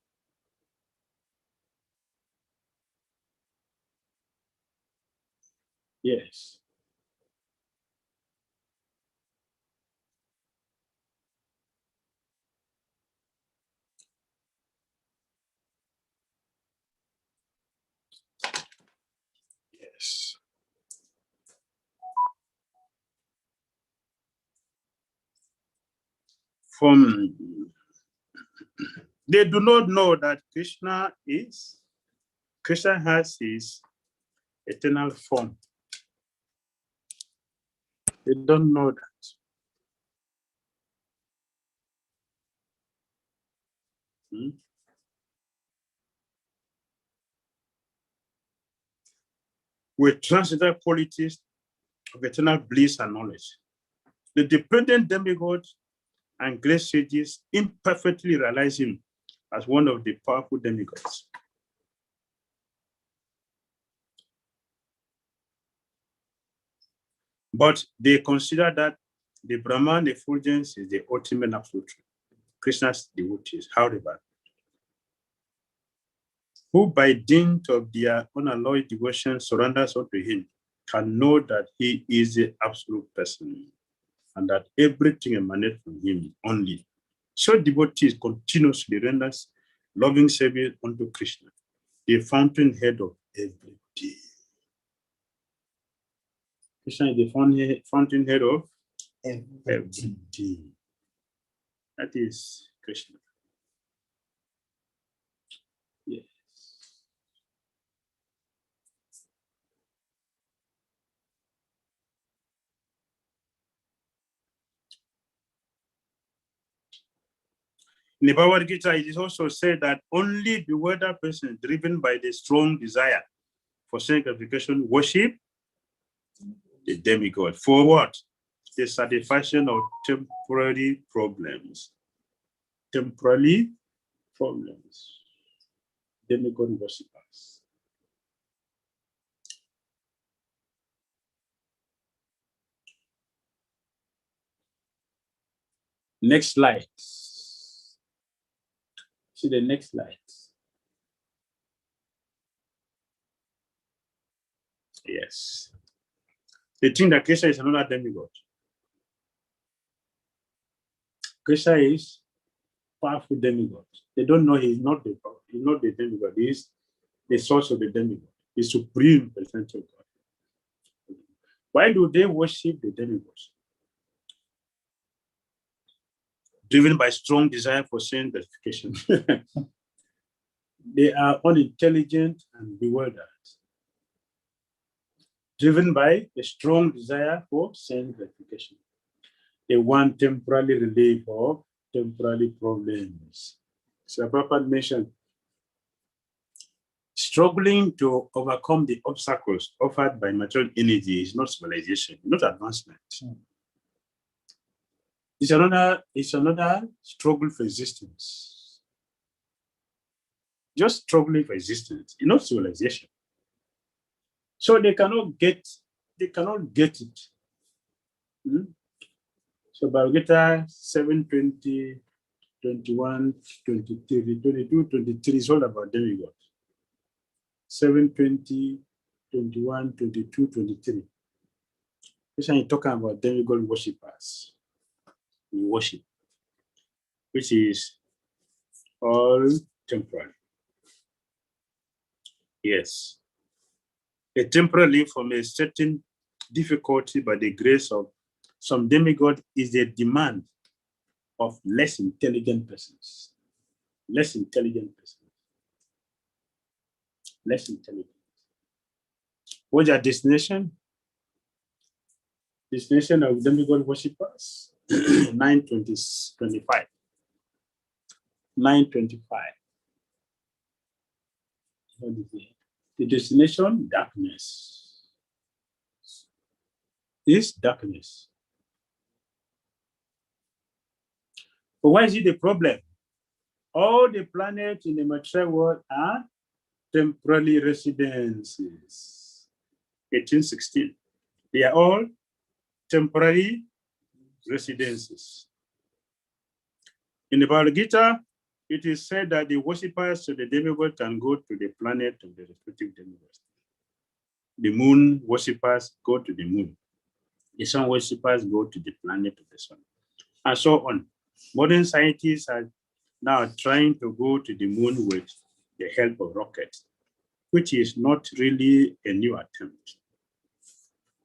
Yes. Yes. They do not know that Krishna has his eternal form. They don't know that. with transcendental qualities of eternal bliss and knowledge. The dependent demigods and great sages imperfectly realize him as one of the powerful demigods. But they consider that the Brahman effulgence is the ultimate absolute truth. Krishna's devotees, however, who by dint of their unalloyed devotion surrenders unto him, can know that he is the absolute person and that everything emanates from him only. So devotees continuously renders loving service unto Krishna, the fountainhead of everything. Krishna is the fountainhead of everything. That is Krishna. Yes. In the Bhagavad Gita, it is also said that only bewildered person driven by the strong desire for sanctification worship the demigod. For what? The satisfaction of temporary problems. Temporary problems. Demigod worshippers. Next slide. See the next slide. Yes. They think that Krishna is another demigod. Krishna is powerful demigod. They don't know he's not the demigod. He is the source of the demigod, the supreme personality of God. Why do they worship the demigods? Driven by strong desire for sanctification. They are unintelligent and bewildered. Driven by a strong desire for sanctification. They want temporary relief of temporary problems. So Prabhupada mentioned, struggling to overcome the obstacles offered by material energy is not civilization, not advancement. It's another struggle for existence. Just struggling for existence, not civilization. So they cannot get it. So Bhagavad Gita 7:20, 21, 23, 22, 23 is all about demigod. 7:20, 21, 22, 23. This is talking about demigod worshippers. We worship, which is all temporary. Yes. A temporary from a certain difficulty by the grace of some demigod is a demand of less intelligent persons. Less intelligent persons. Less intelligent. What's your destination? Destination of demigod worshippers? 9:25. 9:25. What is it? The destination, darkness. Is darkness. But why is it the problem? All the planets in the material world are temporary residences. 1816. They are all temporary residences. In the Bhagavad Gita, it is said that the worshippers of the demigod can go to the planet of the respective demigods. The moon worshippers go to the moon. The sun worshippers go to the planet of the sun, and so on. Modern scientists are now trying to go to the moon with the help of rockets, which is not really a new attempt.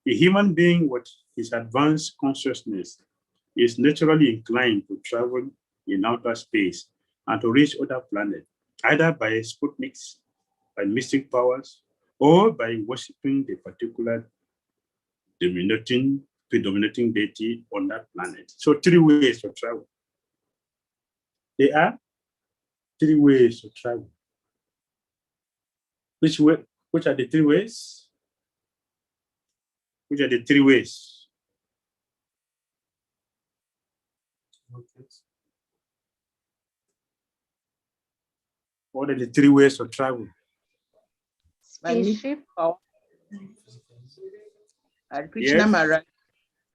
A human being with his advanced consciousness is naturally inclined to travel in outer space and to reach other planets, either by Sputniks, by mystic powers, or by worshipping the particular predominating deity on that planet. So 3 ways to travel. There are 3 ways to travel. Which are the 3 ways? Which are the three ways? What are the three ways of travel?
Spaceship.
Hare Krishna
Yes.
Maharaj.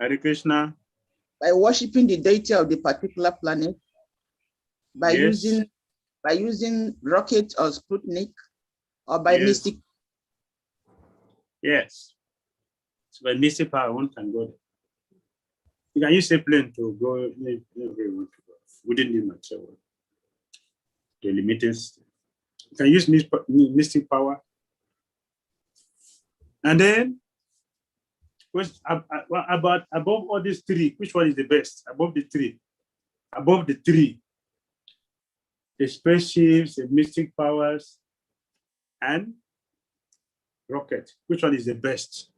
Hare Krishna.
By worshiping the deity of the particular planet, by
Yes.
using rocket or Sputnik, or by
Yes.
mystic.
Yes. So by mystic power, one can go there. You can use a plane to go where you want to go within the material. The limited. You can use mystic power. And then, about above all these three, which one is the best? Above the three. Above the three. The spaceships, the mystic powers, and rocket. Which one is the best?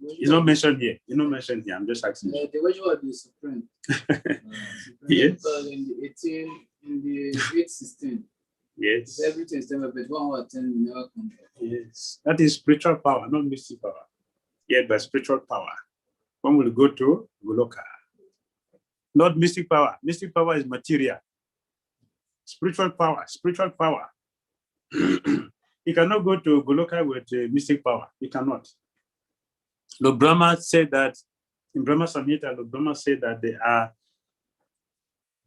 It's not mentioned here. It's not mentioned here. I'm just asking.
The worship of the Supreme.
Yes.
Because in the 816,
Yes.
everything is never but 1 or 10 never come.
Yes. That is spiritual power, not mystic power. Yeah, but spiritual power. One will go to Goloka. Not mystic power. Mystic power is material. Spiritual power. You cannot go to Goloka with mystic power. You cannot. Lord Brahma said that in Brahma Samhita, Lord Brahma said that they are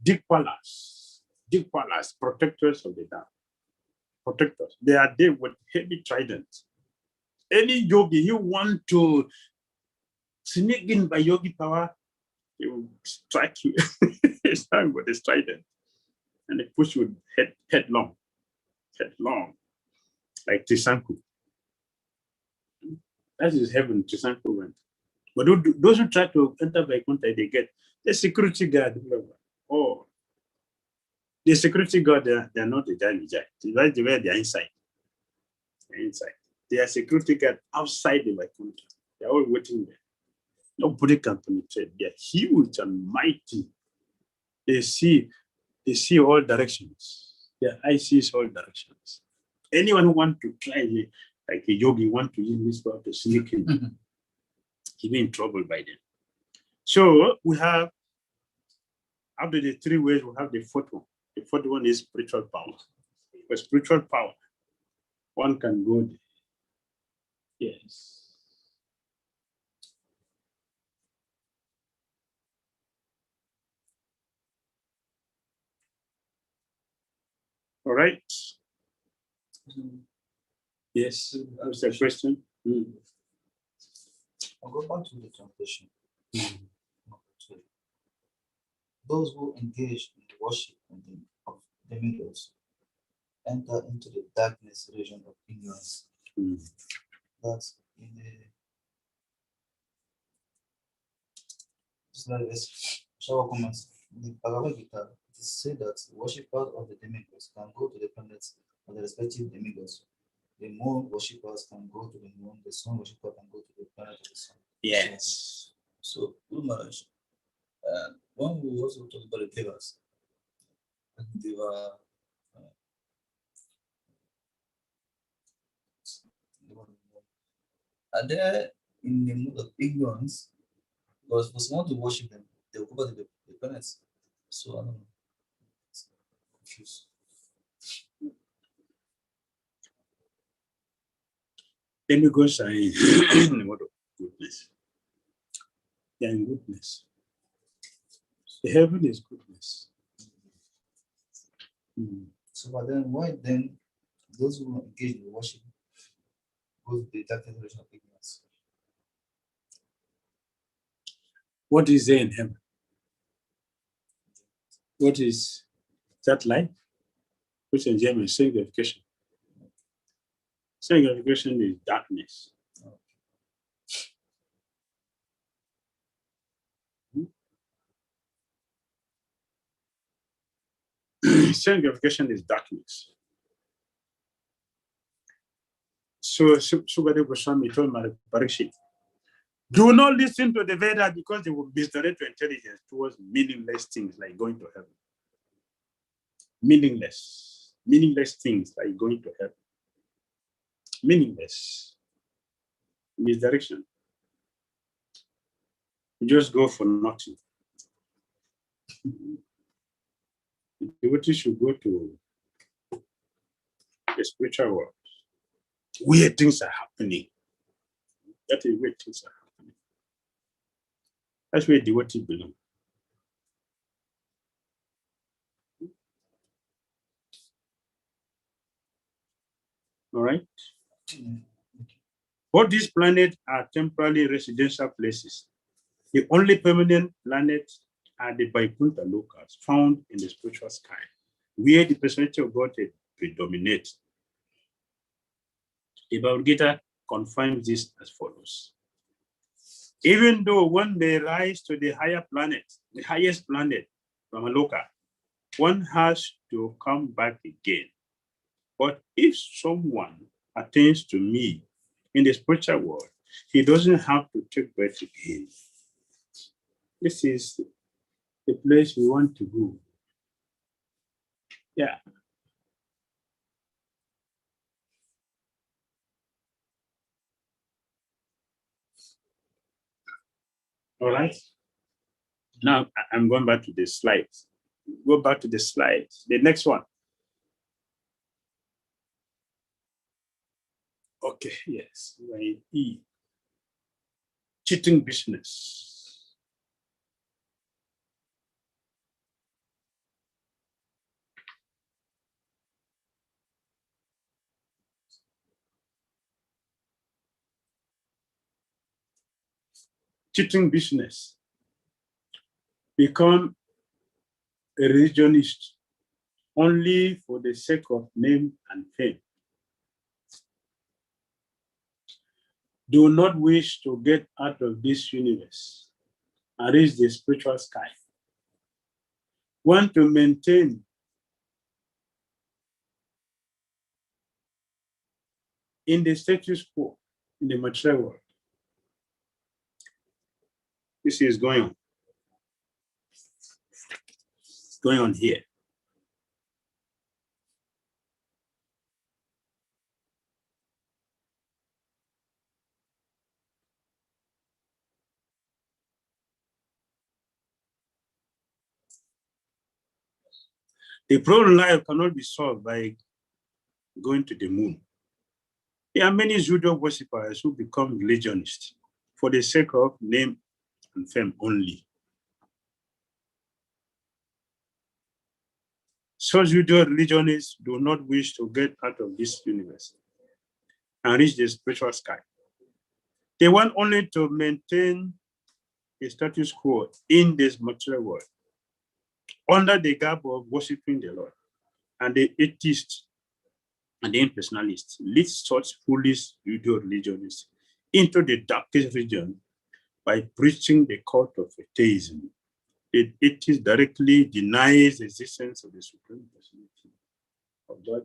Dikpalas, protectors of the Dhamma. Protectors. They are there with heavy tridents. Any yogi you want to sneak in by yogi power, he will strike you. He's starting with his trident. And they push you headlong, like Trisanku. That is heaven, Trisanku went. But those who try to enter by contact, they get the security guard. Oh, the security guard, they're not the Jai. That's the way they're inside. They're inside. They are security guard outside the Vaikuntha. They're all waiting there. Nobody can penetrate. They're huge and mighty. They see all directions. Their eyes see all directions. Anyone who wants to try, like a yogi, want to use this power to sneak in, he'll be in trouble by then. So we have, after the three ways, we have the fourth one. The fourth one is spiritual power. For spiritual power, one can go there. Yes. All right. Yes, that's a question.
I'll go back to the translation. Those who engage in the worship of demigods enter into the darkness region of ignorance. That's in the shower comments. In the Bhagavad Gita, it is said that the worshippers of the demigods can go to the planets of the respective demigods. The moon worshippers can go to the moon, the sun worshippers can go to the planet of the sun.
Yes.
So, Guru Maharaj, one will also talk about the devas. Are there in the mood of ignorance? Because for someone to worship them, they will go back to the planets. So, I don't know. Confused.
Demigods are in the mode of goodness. They are in goodness. The heaven is goodness.
So, but then why then those who engage in worship go to the dark generation of ignorance?
What is there in heaven? What is that life? Which in German is sanctification. Sanctification is darkness. Sanctification is darkness. So Sukadeva Goswami told Parikshit, do not listen to the Vedas because they will misdirect your intelligence towards meaningless things like going to heaven. Meaningless things like going to heaven. Meaningless. misdirection. You just go for nothing. The devotee should go to the spiritual world where things are happening. That is where things are happening. That's where devotee belong. All right. Both these planets are temporary residential places. The only permanent planets are the Vaikuntha lokas found in the spiritual sky, where the personality of Godhead predominates. The Bhagavad Gita confirms this as follows. Even though one may rise to the higher planet, the highest planet from a loka, one has to come back again. But if someone attains to me in the spiritual world, he doesn't have to take birth again. This is the place we want to go. Yeah. All right. Now I'm going back to the slides. Go back to the slides. The next one. Okay, yes. E. Cheating business. Cheating business. Become a religionist only for the sake of name and fame. Do not wish to get out of this universe and reach the spiritual sky. Want to maintain in the status quo in the material world. This is going on. Going on here. The problem life cannot be solved by going to the moon. There are many Judo worshippers who become religionists for the sake of name and fame only. So Judo religionists do not wish to get out of this universe and reach the spiritual sky. They want only to maintain the status quo in this material world under the garb of worshiping the Lord. And the atheists and the impersonalists lead such foolish Judo-religionists into the darkest region by preaching the cult of atheism. The atheist directly denies the existence of the Supreme Personality of God.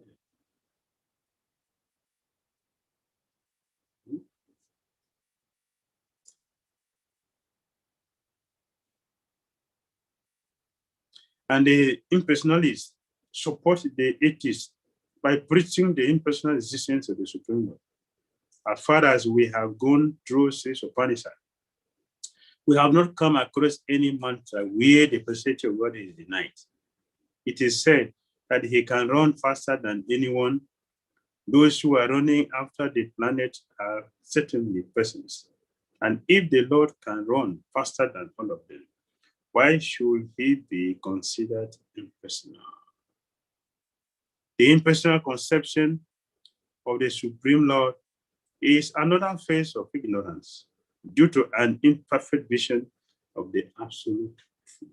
And the impersonalists support the atheists by preaching the impersonal existence of the Supreme Lord. As far as we have gone through Isopanisad, we have not come across any mantra where the personality of God is denied. It is said that he can run faster than anyone. Those who are running after the planet are certainly persons. And if the Lord can run faster than all of them, why should he be considered impersonal? The impersonal conception of the Supreme Lord is another phase of ignorance due to an imperfect vision of the absolute truth.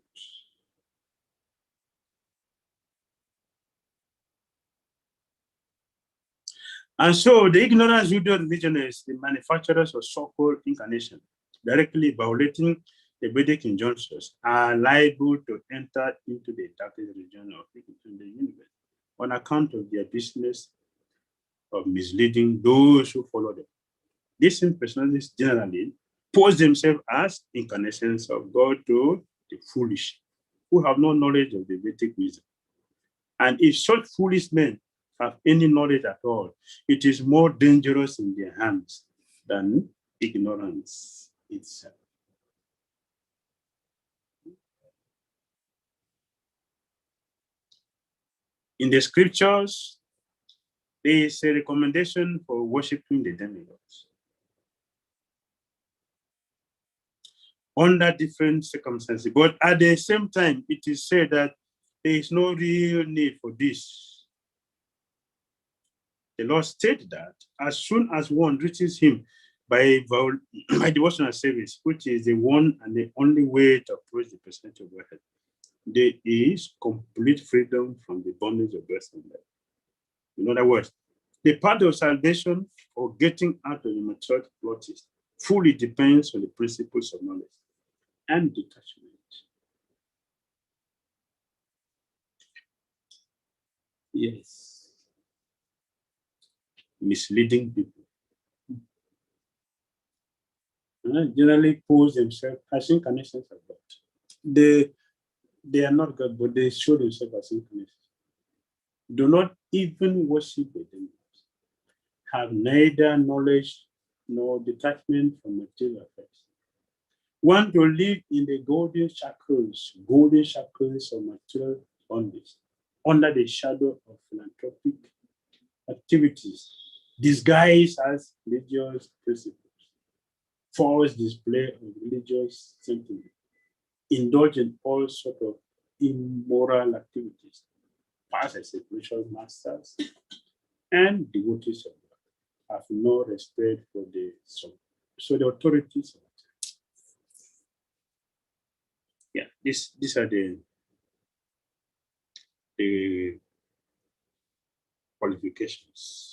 And so the ignorant Judo-religionists, the manufacturers of so-called incarnation, directly violating the Vedic injunctions, are liable to enter into the darkest region of the universe on account of their business of misleading those who follow them. These impersonalists generally pose themselves as incarnations of God to the foolish, who have no knowledge of the Vedic wisdom. And if such foolish men have any knowledge at all, it is more dangerous in their hands than ignorance itself. In the scriptures, there is a recommendation for worshiping the demigods under different circumstances. But at the same time, it is said that there is no real need for this. The Lord stated that as soon as one reaches him by devotional service, which is the one and the only way to approach the percentage of Godhead, there is complete freedom from the bondage of birth and death. In other words, the path of salvation or getting out of the maturity plot fully depends on the principles of knowledge and detachment. Yes. Misleading people. Generally pose themselves as incarnations of God. They are not God, but they show themselves as incarnations. Do not even worship the demons. Have neither knowledge nor detachment from material affairs. Want to live in the golden shackles of material bondage, under the shadow of philanthropic activities, disguised as religious principles, false display of religious sentiment, indulge in all sorts of immoral activities, pass as spiritual masters, and devotees of God have no respect for the authorities of God. Yeah, these are the qualifications.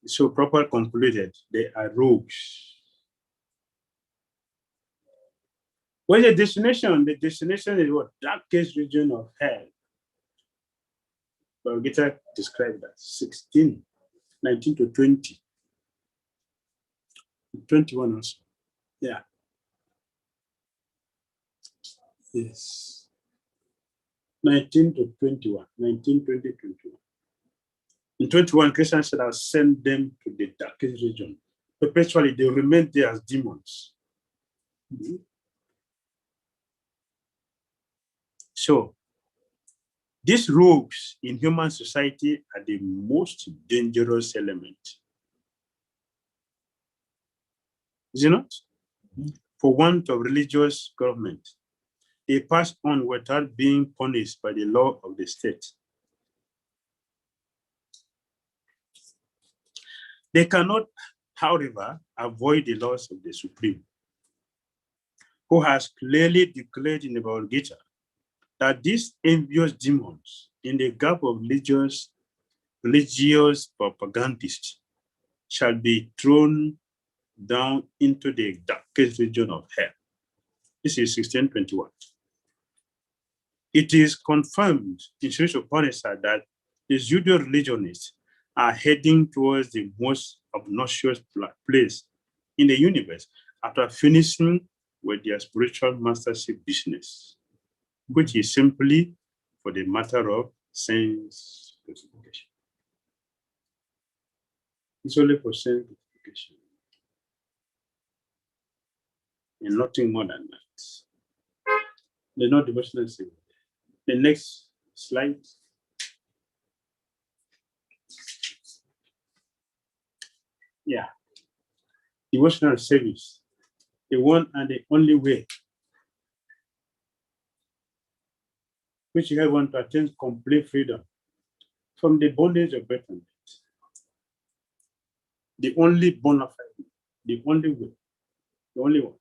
So proper concluded, they are rogues. What's the destination? The destination is what? Darkest region of hell. But Gita described that 19 to 20. 21 also. Yeah. Yes. 19 to 21. 19, 20, 21. In 21, Christians said, I'll send them to the darkest region. Perpetually, they remain there as demons. So, these rogues in human society are the most dangerous element. Is it not? For want of religious government, they pass on without being punished by the law of the state. They cannot, however, avoid the laws of the Supreme, who has clearly declared in the Bhagavad Gita that these envious demons in the gap of religious propagandists shall be thrown down into the darkest region of hell. This is 1621. It is confirmed in Isopanisad that the pseudo-religionists are heading towards the most obnoxious place in the universe after finishing with their spiritual mastership business, which is simply for the matter of sense gratification. It's only for sense gratification and nothing more than that. They're not devotional service. The next slide. Yeah. Devotional service, the one and the only way which you want to attain complete freedom from the bondage of birth and death. The only bona fide, the only way, the only one,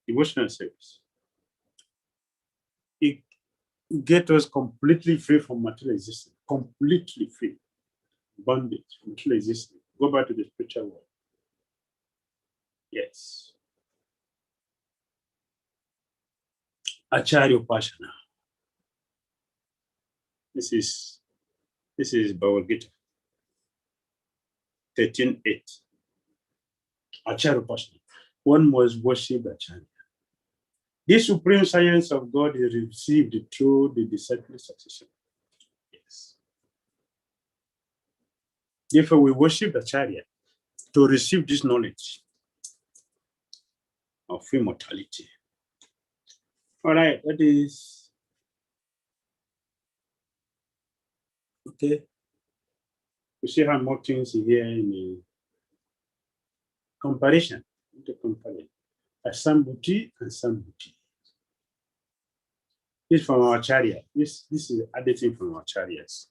devotional service. It gets us completely free from material existence, completely free. Bondage, material existence. Go back to the spiritual world. Yes. Acharya Upasana. This is Bhagavad Gita 13:8. Acharya Upasana. One must worship Acharya. This supreme science of God is received through the disciple succession. Yes. Therefore, we worship the chariot to receive this knowledge of immortality. All right, that is okay. You see how more things here in the comparison. The comparison. Sambuti and Sambuti. This is from our chariot. This is added thing from our chariots.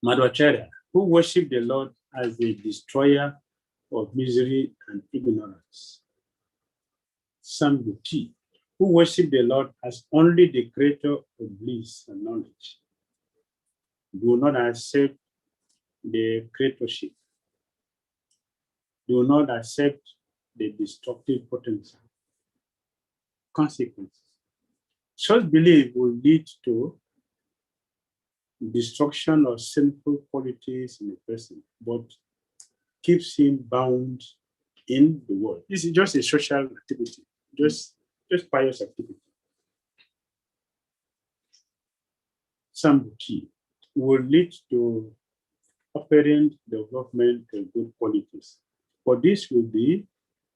Madhvacharya, who worship the Lord as the destroyer of misery and ignorance. Sambuti, who worship the Lord as only the creator of bliss and knowledge. Do not accept the creatorship. Do not accept the destructive potency. Consequences. Such belief will lead to destruction of sinful qualities in a person, but keeps him bound in the world. This is just a social activity, just pious activity. Sambuti will lead to apparent development of good qualities, but this will be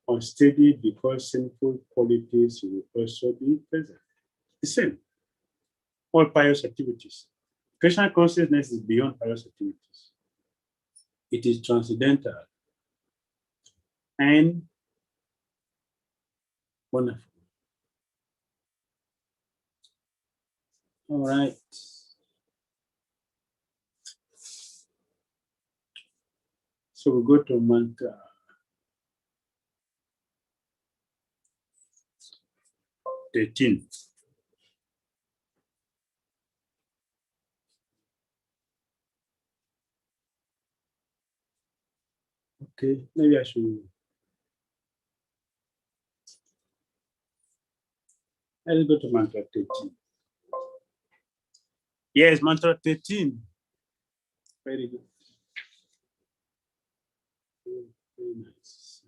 unsteady because sinful qualities will also be present. The same. All pious activities. Krishna consciousness is beyond pious activities. It is transcendental and wonderful. All right. So we go to mantra 13. Okay, maybe I should. Let's go to mantra 13. Yes, mantra 13. Very good. Very nice.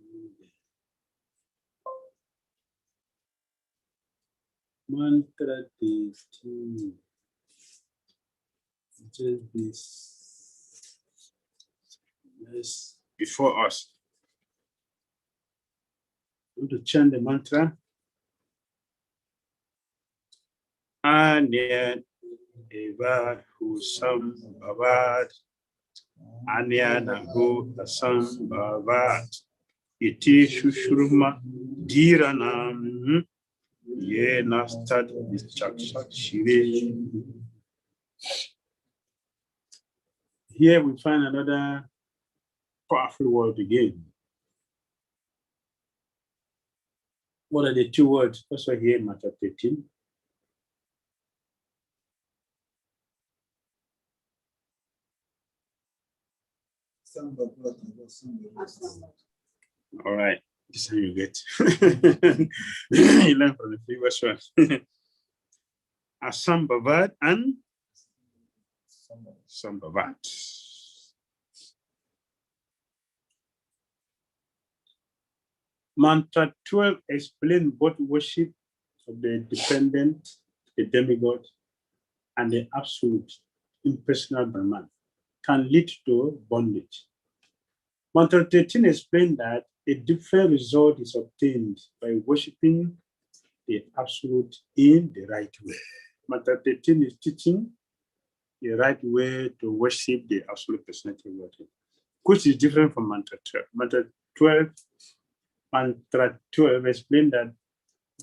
Mantra 13. Just this. Yes, before us. We want to chant the mantra. Anya Eva Husam Bavad. Anya Nahu Asam Bavad. Iti Shushurma Dhira Nam. Ye Nastad Vichakshak Shire. Here we find another powerful word again. What are the two words? Also here in Matthew 13. All right, this is how you get. You learn from the previous one. Asambhavad and Sambhavat. Mantra 12 explains both worship of the dependent, the demigod, and the absolute impersonal Brahman can lead to bondage. Mantra 13 explains that a different result is obtained by worshiping the absolute in the right way. Mantra 13 is teaching the right way to worship the absolute personality of God, which is different from Mantra 12. Mantra 12 explains that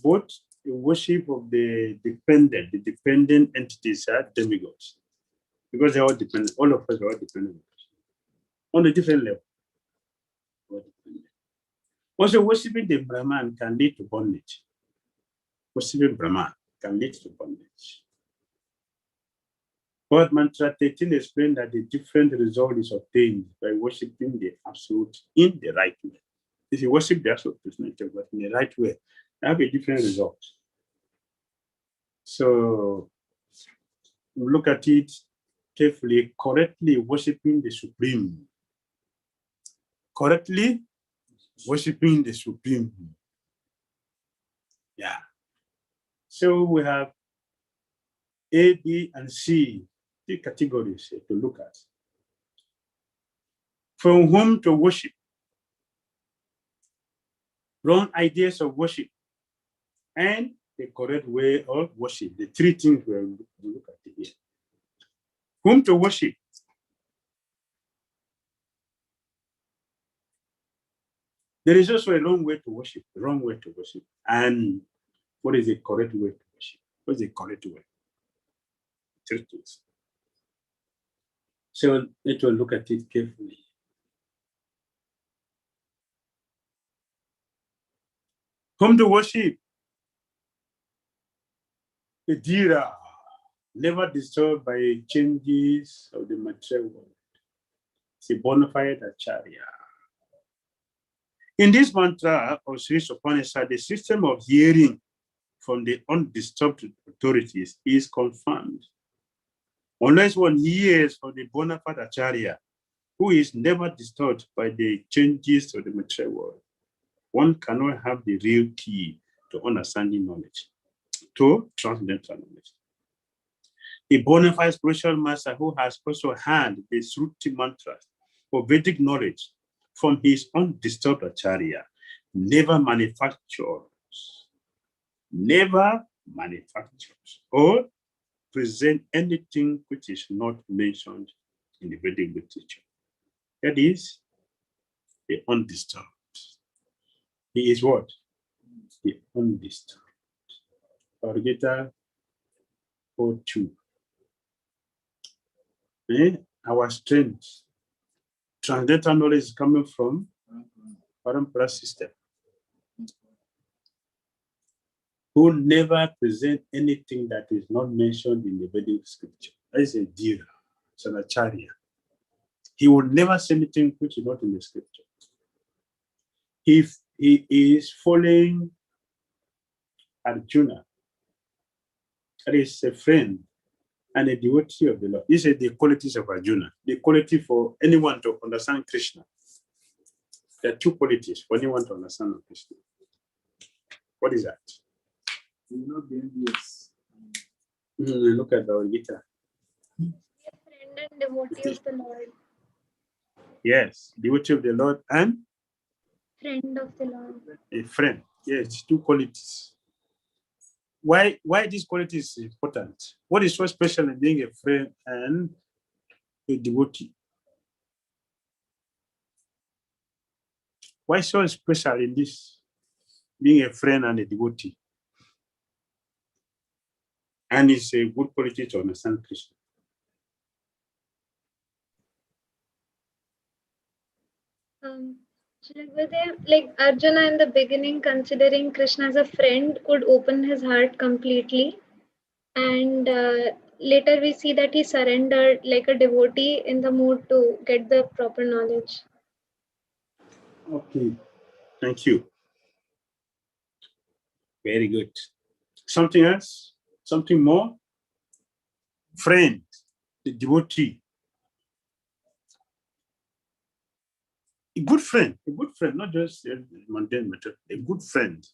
both the worship of the dependent entities are demigods, because they're all dependent. All of us are all dependent on a different level. Also, worshiping the Brahman can lead to bondage. Worshiping Brahman can lead to bondage. But Mantra 13 explains that the different result is obtained by worshiping the absolute in the right way. If you worship the absolute personality of God in the right way, you have a different result. So look at it carefully, correctly worshiping the Supreme. Correctly worshiping the Supreme Yeah. So we have A, B, and C, 3 categories to look at. From whom to worship, wrong ideas of worship, and the correct way of worship. The 3 things we'll look at here. Whom to worship. There is also a wrong way to worship, the wrong way to worship. And what is the correct way to worship? What is the correct way? 3 things. So let's look at it carefully. Whom to worship? The Dhira, never disturbed by changes of the material world. It's a bona fide acharya. In this mantra of Sri Isopanisad, the system of hearing from the undisturbed authorities is confirmed. Unless one hears from the bona fide acharya, who is never disturbed by the changes of the material world, one cannot have the real key to understanding knowledge, to transcendental knowledge. A bona fide spiritual master who has also had the Sruti mantra of Vedic knowledge from his undisturbed acharya never manufactures or present anything which is not mentioned in the Vedic literature. That is the undisturbed. He is what? The undisturbed. Our Gita 4:2. Our strength, transcendental knowledge is coming from Parampara system, who never present anything that is not mentioned in the Vedic scripture. That is a Dhira, it's an acharya. He will never say anything which is not in the scripture. If he is following Arjuna, that is a friend and a devotee of the Lord. These are the qualities of Arjuna. The quality for anyone to understand Krishna. There are 2 qualities for anyone to understand Krishna. What is that?
You will not be envious.
Look at our Gita.
Friend and devotee of the Lord.
Yes, devotee of the Lord and
Friend of the Lord.
a friend. Yes, 2 qualities. Why this quality is important? What is so special in being a friend and a devotee? Why so special in this, being a friend and a devotee? And it's a good quality to understand Krishna.
Like Arjuna in the beginning, considering Krishna as a friend, could open his heart completely. And later we see that he surrendered like a devotee in the mood to get the proper knowledge.
Okay, thank you. Very good. Something else? Something more? Friend, the devotee. A good friend, not just a mundane matter, a good friend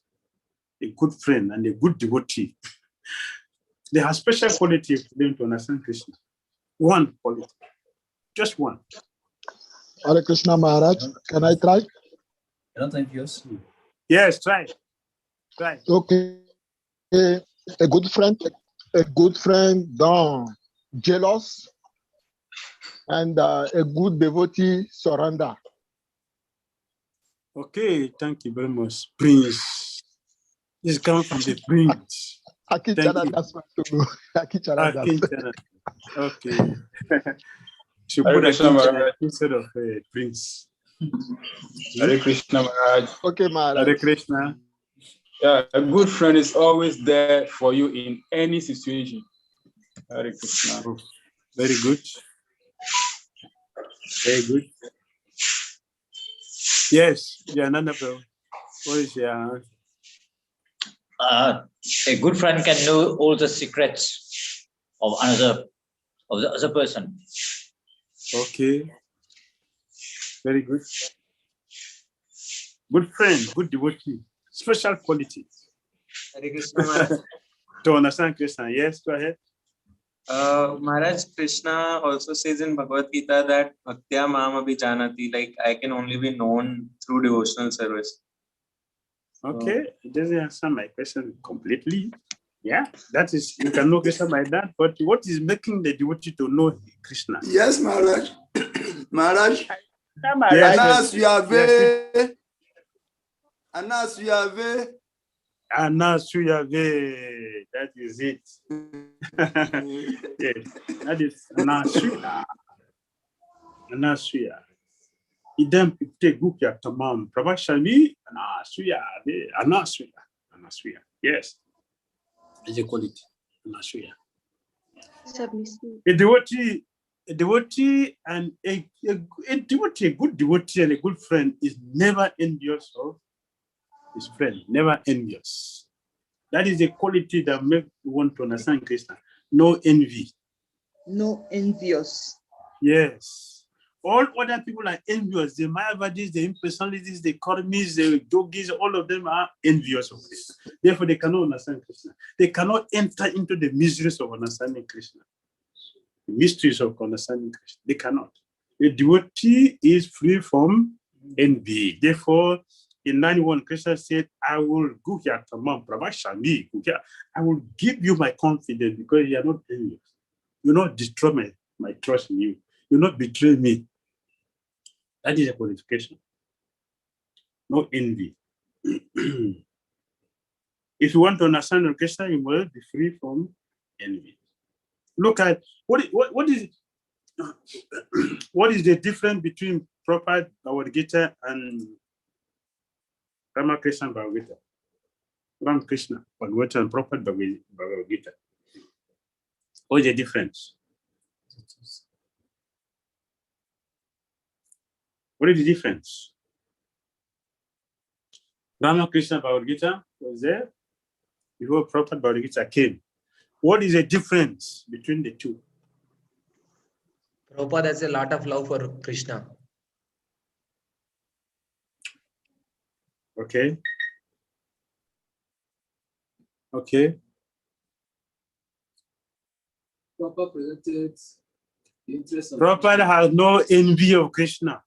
and a good devotee. They have special quality for them to understand Krishna. One quality, just one.
Hare Krishna Maharaj, can I try?
I don't think yours.
Yes, try.
Okay. A good friend, jealous, and a good devotee, surrender.
Okay, thank you very much, Prince. This is coming from the Prince. Okay. Should put a instead of a Prince.
Hare Krishna Maharaj.
Okay, Maharaj.
Hare Krishna.
Yeah, a good friend is always there for you in any situation. Hare Krishna.
Oh, very good. Very good. Yes, Nanda, what is your
a good friend can know all the secrets of the other person.
Okay. Very good. Good friend, good devotee, special quality.
Hare Krishna Maharaj.
To understand Krishna. Yes, go ahead.
Maharaj, Krishna also says in Bhagavad Gita that Bhaktya Mam Abhijanati, like I can only be known through devotional service.
Okay, it doesn't answer my question completely. Yeah, that is, you can know Krishna by that, but what is making the devotee to know Krishna?
Yes, Maharaj. Maharaj.
Yes,
Anas
yes.
Anas Yahweh.
Anas Yahweh. That is it. Yes, that is Anasuya. Anasuya. Idem pipte gupya tamam prabhashami Anasuya. Anasuya. Anasuya. Yes. Is a quality. Anasuya.
Submissive.
A devotee and a devotee, a good devotee and a good friend is never envious of his friend, never envious. That is a quality that makes you want to understand Krishna. No envy.
No envious.
Yes. All other people are envious. The Mayavadis, the impersonalities, the Karmis, the Yogis, all of them are envious of Krishna. Therefore, they cannot understand Krishna. They cannot enter into the mysteries of understanding Krishna. The mysteries of understanding Krishna. They cannot. A devotee is free from envy. Therefore, in 91, Krishna said, I will give you my confidence because you are not envious. You will not destroy my trust in you. You will not betray me. That is a qualification. No envy. If you want to understand Krishna, you must be free from envy. Look at what is the difference between Prabhupada Bhagavad Gita and Ramakrishna Bhagavad Gita? Ramakrishna Bhagavad Gita and Prabhupada Bhagavad Gita. What is the difference? What is the difference? Ramakrishna Bhagavad Gita was there before Prabhupada Bhagavad Gita came. What is the difference between the two?
Prabhupada has a lot of love for Krishna.
Okay. Okay.
Prabhupada presented the interest of
Prabhupada has no envy of Krishna.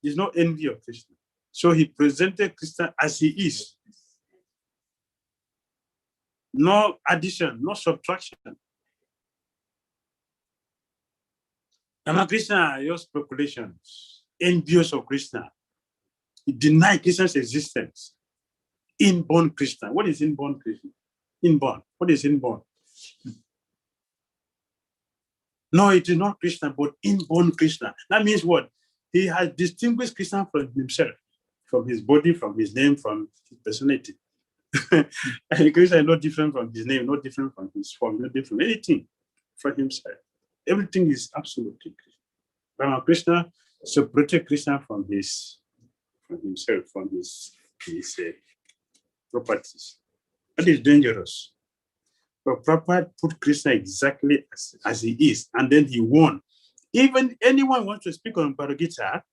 There's no envy of Krishna. So he presented Krishna as he is. No addition, no subtraction. Ramakrishna, your speculations, envious of Krishna. He denied Krishna's existence. Inborn Krishna. What is inborn Krishna? Inborn. What is inborn? No, it is not Krishna, but inborn Krishna. That means what? He has distinguished Krishna from himself, from his body, from his name, from his personality. And Krishna is not different from his name, not different from his form, not different from anything from himself. Everything is absolutely Krishna. Ramakrishna separated Krishna from himself, from his properties. That is dangerous. But Prabhupada put Krishna exactly as he is, and then he won. Even anyone wants to speak on Bhagavad Gita,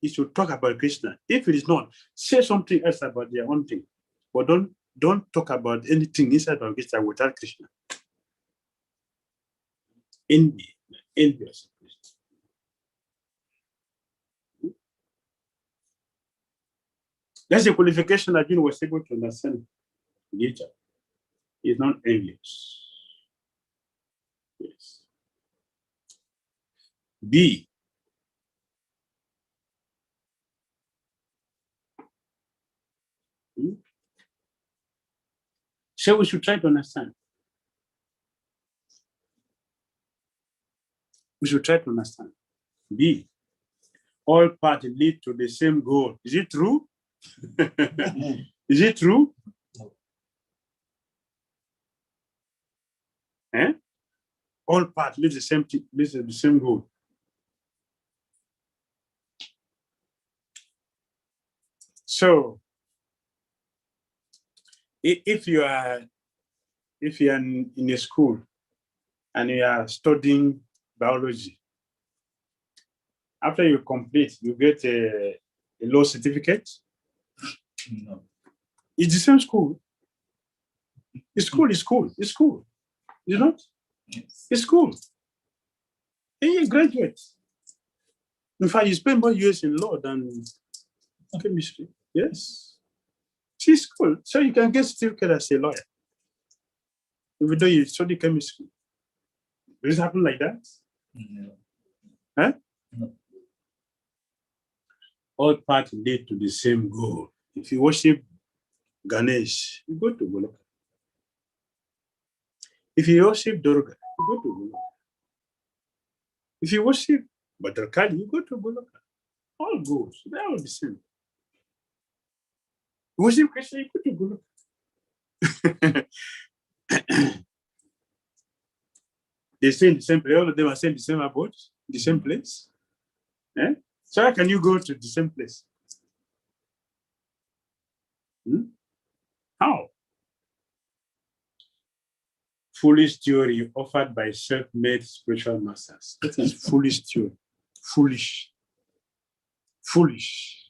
he should talk about Krishna. If it is not, say something else about their own thing. But don't talk about anything inside Bhagavad Gita without Krishna. Envious. That's the qualification that Arjuna was able to understand Gita. He's not envious. Yes. B. So we should try to understand. We should try to understand. B. All paths lead to the same goal. Is it true? Is it true? Eh? All paths lead to the same goal. So, if you are in a school and you are studying biology, after you complete, you get a low certificate.
No.
It's the same school. It's school, it's school, it's school. You know? It's school. And you graduate. In fact, you spend more years in law than chemistry. Yes. It's school. So you can get certificate as a lawyer. Even though you study chemistry. Does it happen like that?
No.
Huh?
No.
All paths lead to the same goal. If you worship Ganesh, you go to Goloka. If you worship Durga, you go to Goloka. If you worship Bhadrakali, you go to Goloka. All goes. They're all the same. You worship Krishna, you go to Goloka. They stay in the same place. All of them are saying the same abode, the same place. Eh? So how can you go to the same place? How? Foolish theory offered by self-made spiritual masters. That is foolish theory. Foolish. Foolish.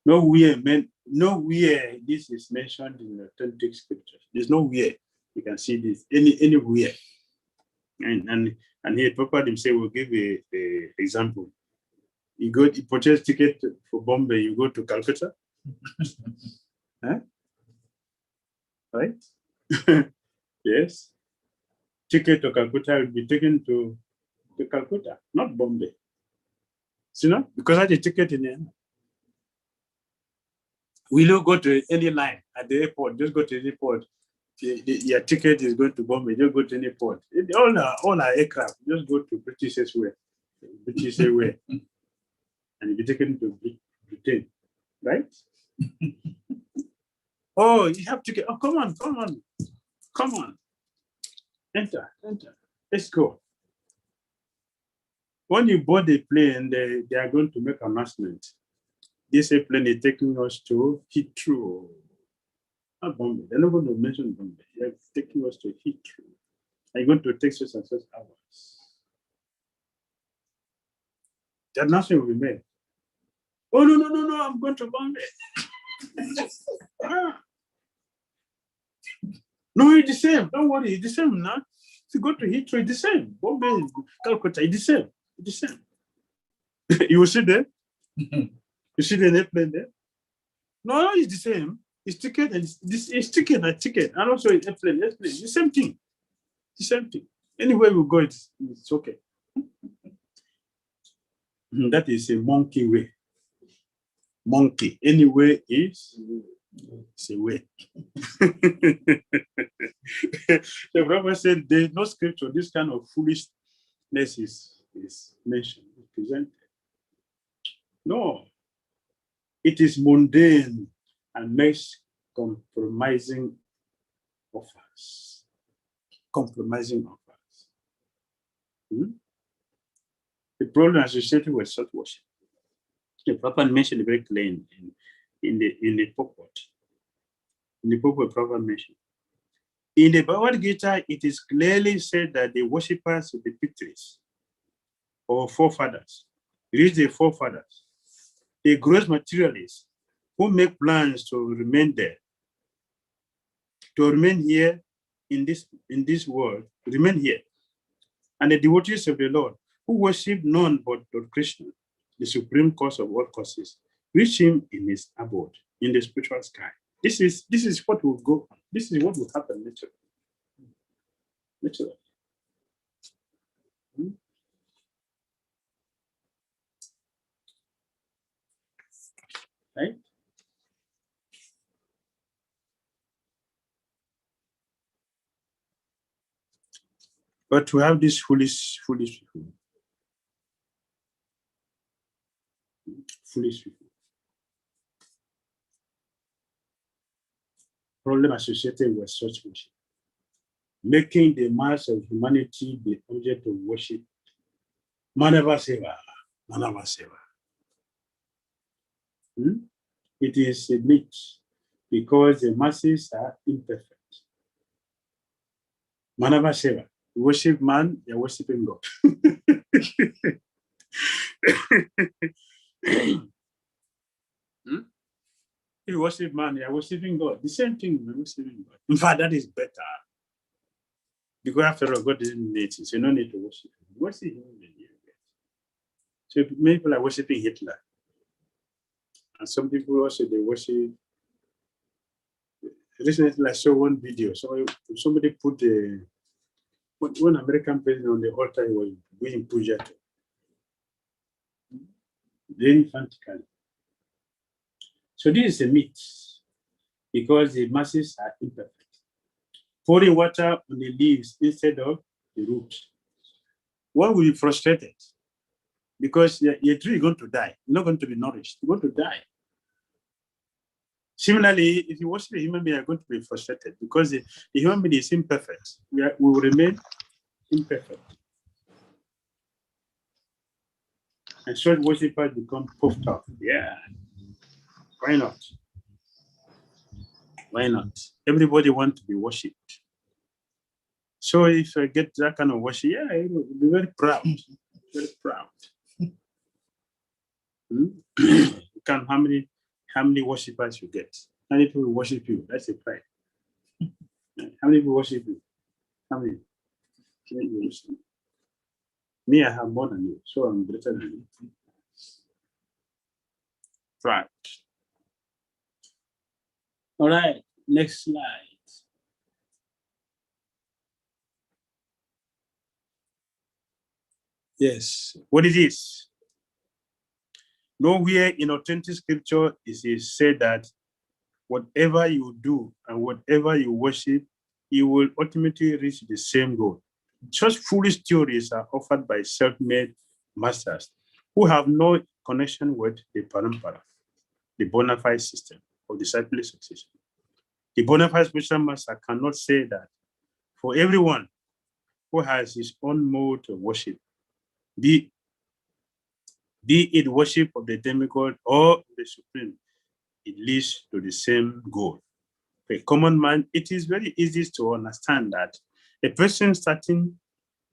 Nowhere this is mentioned in the authentic scriptures. There's nowhere you can see this anywhere. And here Prabhupada himself will give a example. You purchase ticket for Bombay, you go to Calcutta. Huh? Right? Yes. Ticket to Calcutta will be taken to Calcutta, not Bombay. You know, because I had a ticket in there. We don't go to any line at the airport. Just go to the airport. Your ticket is going to Bombay. Just go to any port. All our aircraft. Just go to British Airways. British Airways, and you'll be taken to Britain, right? Oh, you have ticket. Oh, come on. Enter. Let's go. When you board the plane, they are going to make an announcement. This airplane is taking us to Heathrow. Not Bombay. They're not going to mention Bombay. They're taking us to Heathrow. Are you going to take such and such hours? The announcement will be made. Oh, no, I'm going to Bombay. No, it's the same. Don't worry, it's the same now. If you go to Heathrow, it's the same. Bombay, Calcutta, it's the same. It's the same. You will see there? You see the airplane there? No, it's the same. It's ticket and it's ticket and ticket. And also it's airplane. It's the same thing. The same thing. Anywhere we go, it's okay. That is a monkey way. Monkey. Anywhere is it's a way. The Prophet said there's no scripture. This kind of foolishness is mentioned, presented. No. It is mundane and makes compromising offers. The problem associated with such worship. The Prophet mentioned very clearly in the purport. In the purport, Prophet mentioned. In the Bhagavad Gita, it is clearly said that the worshippers of the Pitris or forefathers, reach the forefathers, the gross materialists who make plans to remain there, to remain here in this world, remain here, and the devotees of the Lord who worship none but Lord Krishna, the supreme cause of all causes, reach him in his abode, in the spiritual sky. This is what will go on. This is what will happen naturally. Right? But to have this foolish people. Foolish people. Problem associated with such worship. Making the mass of humanity the object of worship. Manava Seva. It is a myth because the masses are imperfect. Manava Seva. You worship man, you're worshiping God. You worship man, you're worshiping God. The same thing, you're worshiping God. In fact, that is better. Because after all, God didn't need it, so you don't need to worship him. Worship him. So many people are worshiping Hitler. And some people also, they worship. Recently, I saw one video. So somebody put one American president on the altar, he was doing puja to. Very frantically. So this is a myth, because the masses are imperfect. Pouring water on the leaves instead of the root. One will be frustrated, because your tree is going to die. You're not going to be nourished. You're going to die. Similarly, if you worship a human being, you're going to be frustrated, because the human being is imperfect. We will remain imperfect. And so worshippers become puffed up. Yeah. Why not? Why not? Everybody wants to be worshipped. So if I get that kind of worship, yeah, you'll be very proud. Very proud. How many worshippers you get? How many people worship you? That's a pride. How many people worship you? How many? Me, I have more than you, so I'm better than you. Pride. All right, next slide. Yes, what it is? Nowhere in authentic scripture is it said that whatever you do and whatever you worship, you will ultimately reach the same goal. Such foolish theories are offered by self-made masters who have no connection with the parampara, the bona fide system of disciplic succession. The bona fide spiritual master cannot say that for everyone who has his own mode of worship, be it worship of the demigod or the supreme, it leads to the same goal. For a common man, it is very easy to understand that a person starting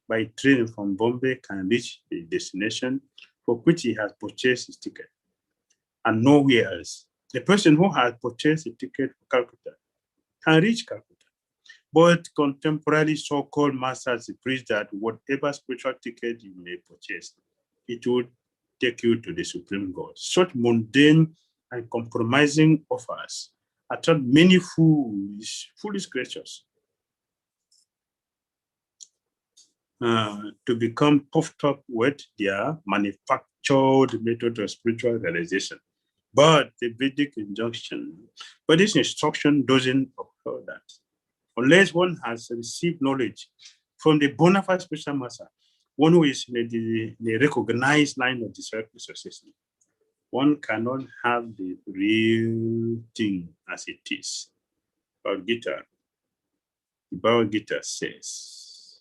by train from Bombay can reach the destination for which he has purchased his ticket, and nowhere else. The person who has purchased a ticket for Calcutta can reach Calcutta. But contemporary so-called masters preach that whatever spiritual ticket you may purchase, it will take you to the supreme God. Such mundane and compromising offers attract many foolish creatures to become puffed up with their manufactured method of spiritual realization. But the Vedic injunction, but this instruction doesn't occur that. Unless one has received knowledge from the bona fide spiritual master, one who is in the recognized line of disciplic succession, one cannot have the real thing as it is. Bhagavad Gita says,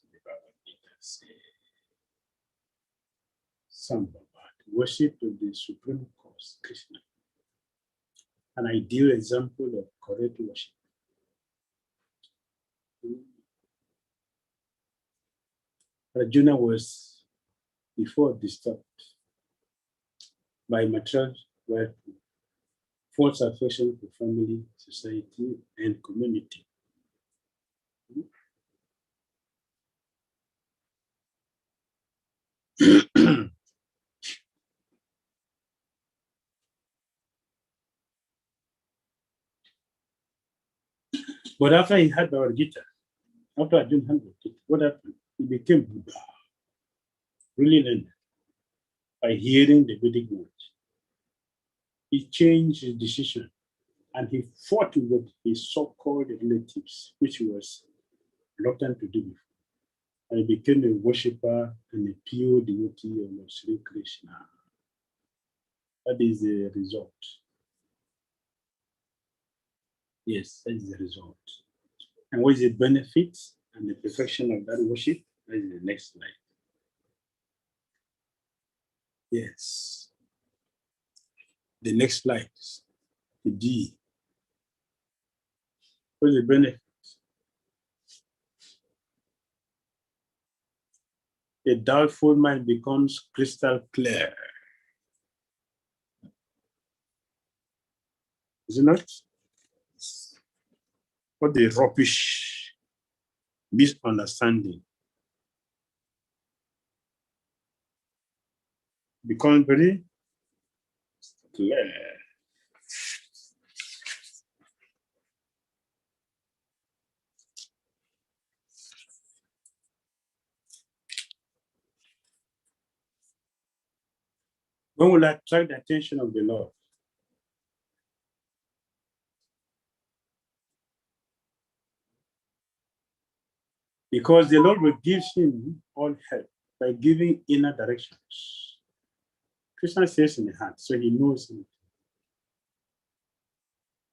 worship of the supreme cause, Krishna, an ideal example of correct worship. Arjuna was before disturbed by material wealth, false affection for family, society, and community. But after he had Bhagavad Gita, after Arjuna had Bhagavad Gita, what happened? He became Buddha, really learned by hearing the Vedic words. He changed his decision and he fought with his so-called relatives, which he was reluctant to do before. And he became a worshipper and a pure devotee of Sri Krishna. That is the result. Yes, that is the result. And what is the benefit and the perfection of that worship? That is the next slide. Yes. The next slide, the D. What is the benefit? A doubtful mind becomes crystal clear. Is it not? What the rubbish misunderstanding become very clear. When will I attract the attention of the Lord? Because the Lord will give him all help by giving inner directions. Krishna says in the heart, so he knows it.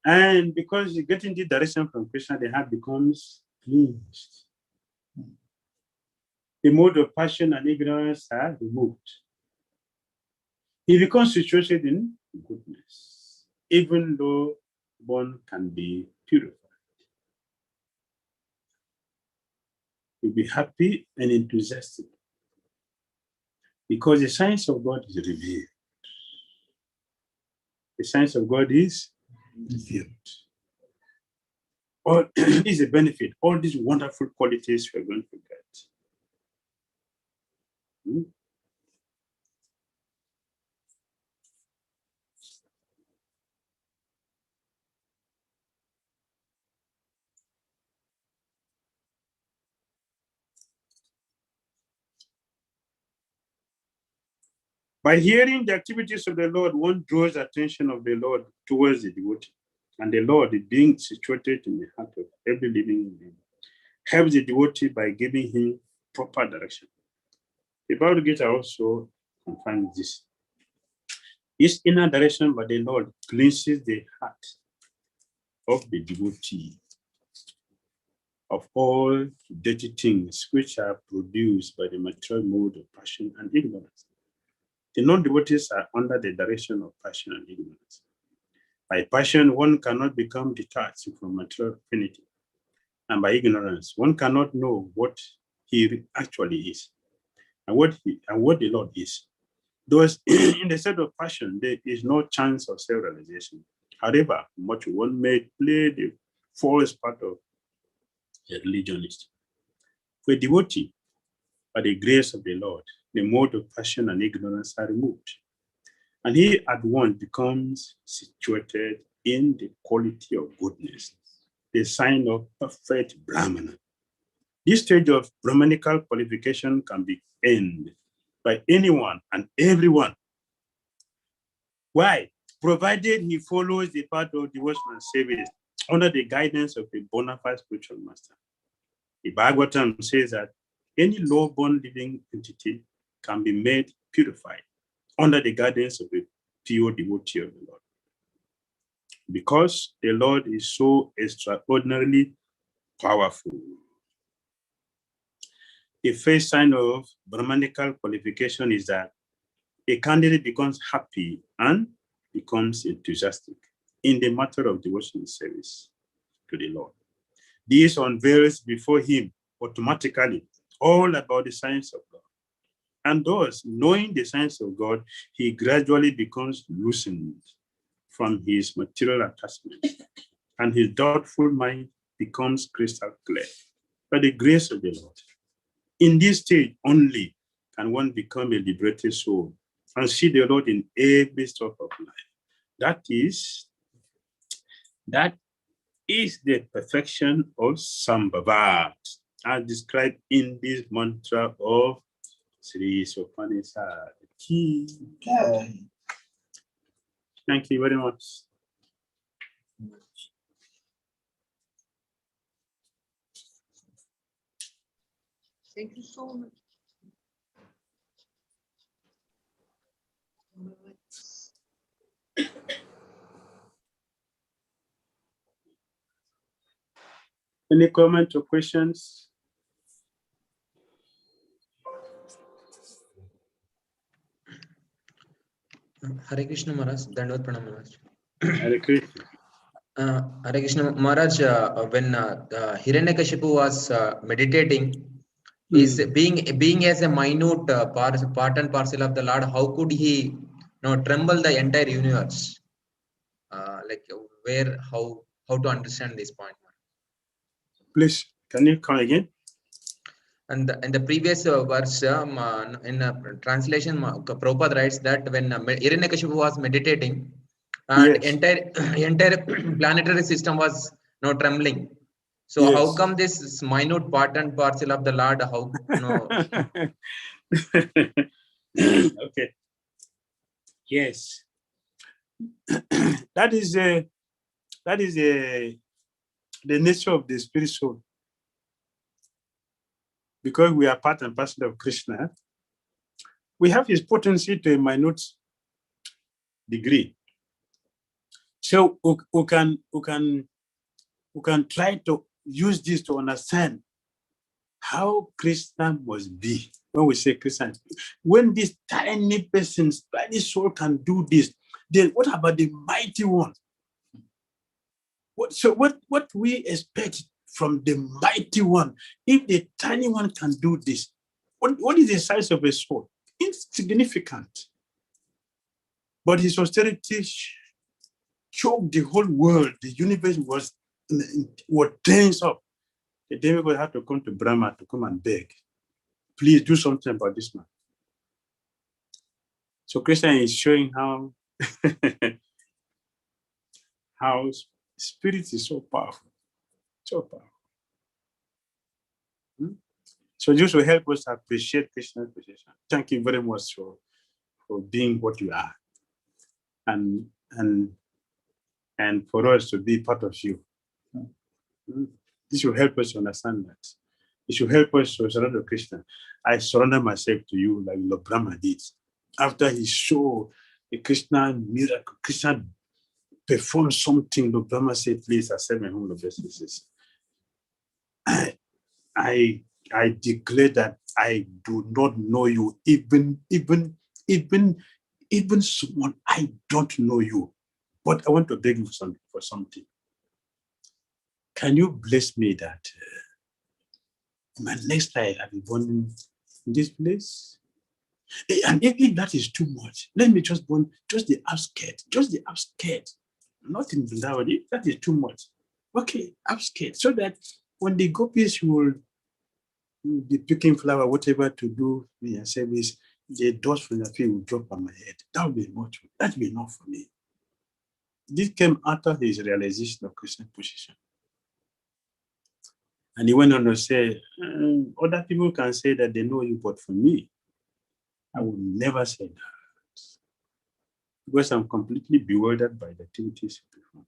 And because you get into direction from Krishna, the heart becomes cleansed. The mode of passion and ignorance are removed. He becomes situated in goodness, even though one can be purified. You'll be happy and enthusiastic because the science of God is revealed. The science of God is revealed. All is a benefit. All these wonderful qualities we're going to get. By hearing the activities of the Lord, one draws the attention of the Lord towards the devotee. And the Lord, being situated in the heart of every living being, helps the devotee by giving him proper direction. The Bhagavad Gita also confirms this. His inner direction by the Lord cleanses the heart of the devotee of all dirty things which are produced by the material mode of passion and ignorance. The non-devotees are under the direction of passion and ignorance. By passion, one cannot become detached from material affinity. And by ignorance, one cannot know what he actually is and what the Lord is. Thus, in the state of passion, there is no chance of self-realization. However much one may play the false part of a religionist. For a devotee, by the grace of the Lord, the mode of passion and ignorance are removed. And he at once becomes situated in the quality of goodness, the sign of perfect Brahmana. This stage of Brahmanical qualification can be earned by anyone and everyone. Why? Provided he follows the path of devotional service under the guidance of a bona fide spiritual master. The Bhagavatam says that any low-born living entity can be made purified under the guidance of a pure devotee of the Lord. Because the Lord is so extraordinarily powerful. The first sign of Brahmanical qualification is that a candidate becomes happy and becomes enthusiastic in the matter of devotional service to the Lord. This unveils before him automatically all about the science of God. And thus, knowing the science of God, he gradually becomes loosened from his material attachment, and his doubtful mind becomes crystal clear by the grace of the Lord. In this stage only can one become a liberated soul and see the Lord in every stroke of life. That is the perfection of Sambhavat, as described in this mantra of Sri Isopanisad. Thank you very much.
Thank you so much.
Any comments or questions?
Hare Krishna Maharaj, Dandavad Pranam Maharaj.
Hare Krishna.
Hare Krishna Maharaj, when Hiranyakashipu was meditating, is being as a minute part and parcel of the Lord, how could he tremble the entire universe? Like how to understand this point?
Please, can you come again?
And in the previous verse, in translation, Prabhupada writes that when Hiranyakashipu was meditating, and entire planetary system was trembling. So how come this minute part and parcel of the Lord? How
Okay. Yes. that is the nature of the spirit soul. Because we are part and parcel of Krishna, we have his potency to a minute degree. So we can try to use this to understand how Krishna must be. When we say Krishna, when this tiny person, tiny soul can do this, then what about the mighty one? What we expect from the mighty one, if the tiny one can do this, what is the size of a soul? Insignificant. But his austerity choked the whole world. The universe was tense up. The demigod had to come to Brahma to come and beg, please do something about this man. So Krishna is showing how how spirit is so powerful, so powerful. So this will help us appreciate Krishna's position. Thank you very much for being what you are, and for us to be part of you. This will help us to understand that. It should help us to surrender to Krishna. I surrender myself to you like Lord Brahma did. After he showed the Krishna miracle, Krishna performed something, Lord Brahma said, please accept my humble obeisances. I declare that I do not know you, even someone I don't know you, but I want to beg you for something. Can you bless me that my next life I'll be born in this place? And if that is too much, let me just born just the outskirts, not in Vrindavan. If that is too much, okay, outskirts, so that when the gopis will be picking flower, whatever to do in service, the dust from the field will drop on my head. That would be much. That would be enough for me. This came after his realization of Krishna's position. And he went on to say, other people can say that they know you, but for me, I would never say that. Because I'm completely bewildered by the activities you perform.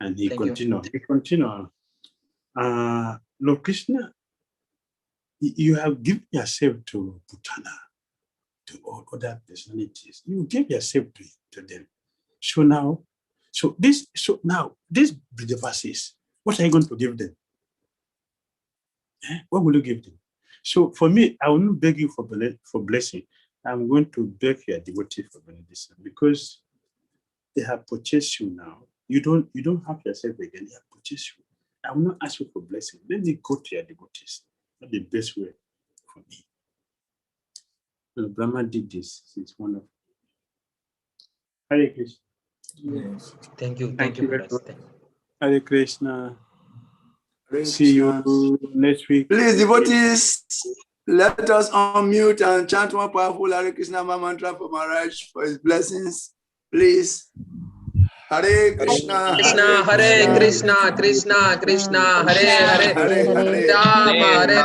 And he continued. Lord Krishna, you have given yourself to Bhutana, to all other personalities. You gave yourself to them. So now these verses, what are you going to give them? What will you give them? So for me, I will not beg you for blessing. I'm going to beg your devotee for benediction, because they have purchased you now. You don't have yourself again. They have purchased you. I will not ask you for blessing. Let me go to your devotees. That's the best way for me. So Brahma did this. It's wonderful. Hare Krishna.
Yes. Thank you very much.
Hare Krishna. See you next week.
Please, devotees, let us unmute and chant one powerful Hare Krishna mantra for Maharaj for his blessings. Please. Hare Krishna,
Hare Krishna, Krishna Krishna, Hare Hare,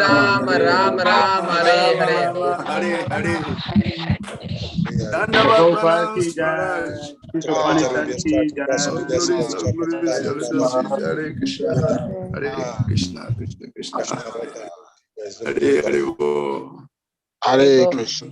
Rama Rama, Hare Hare.
Prabhupada ki jai. Isopanisad ki jai.
Hare Krishna, Krishna Krishna. Hare Hare.
Hare Krishna.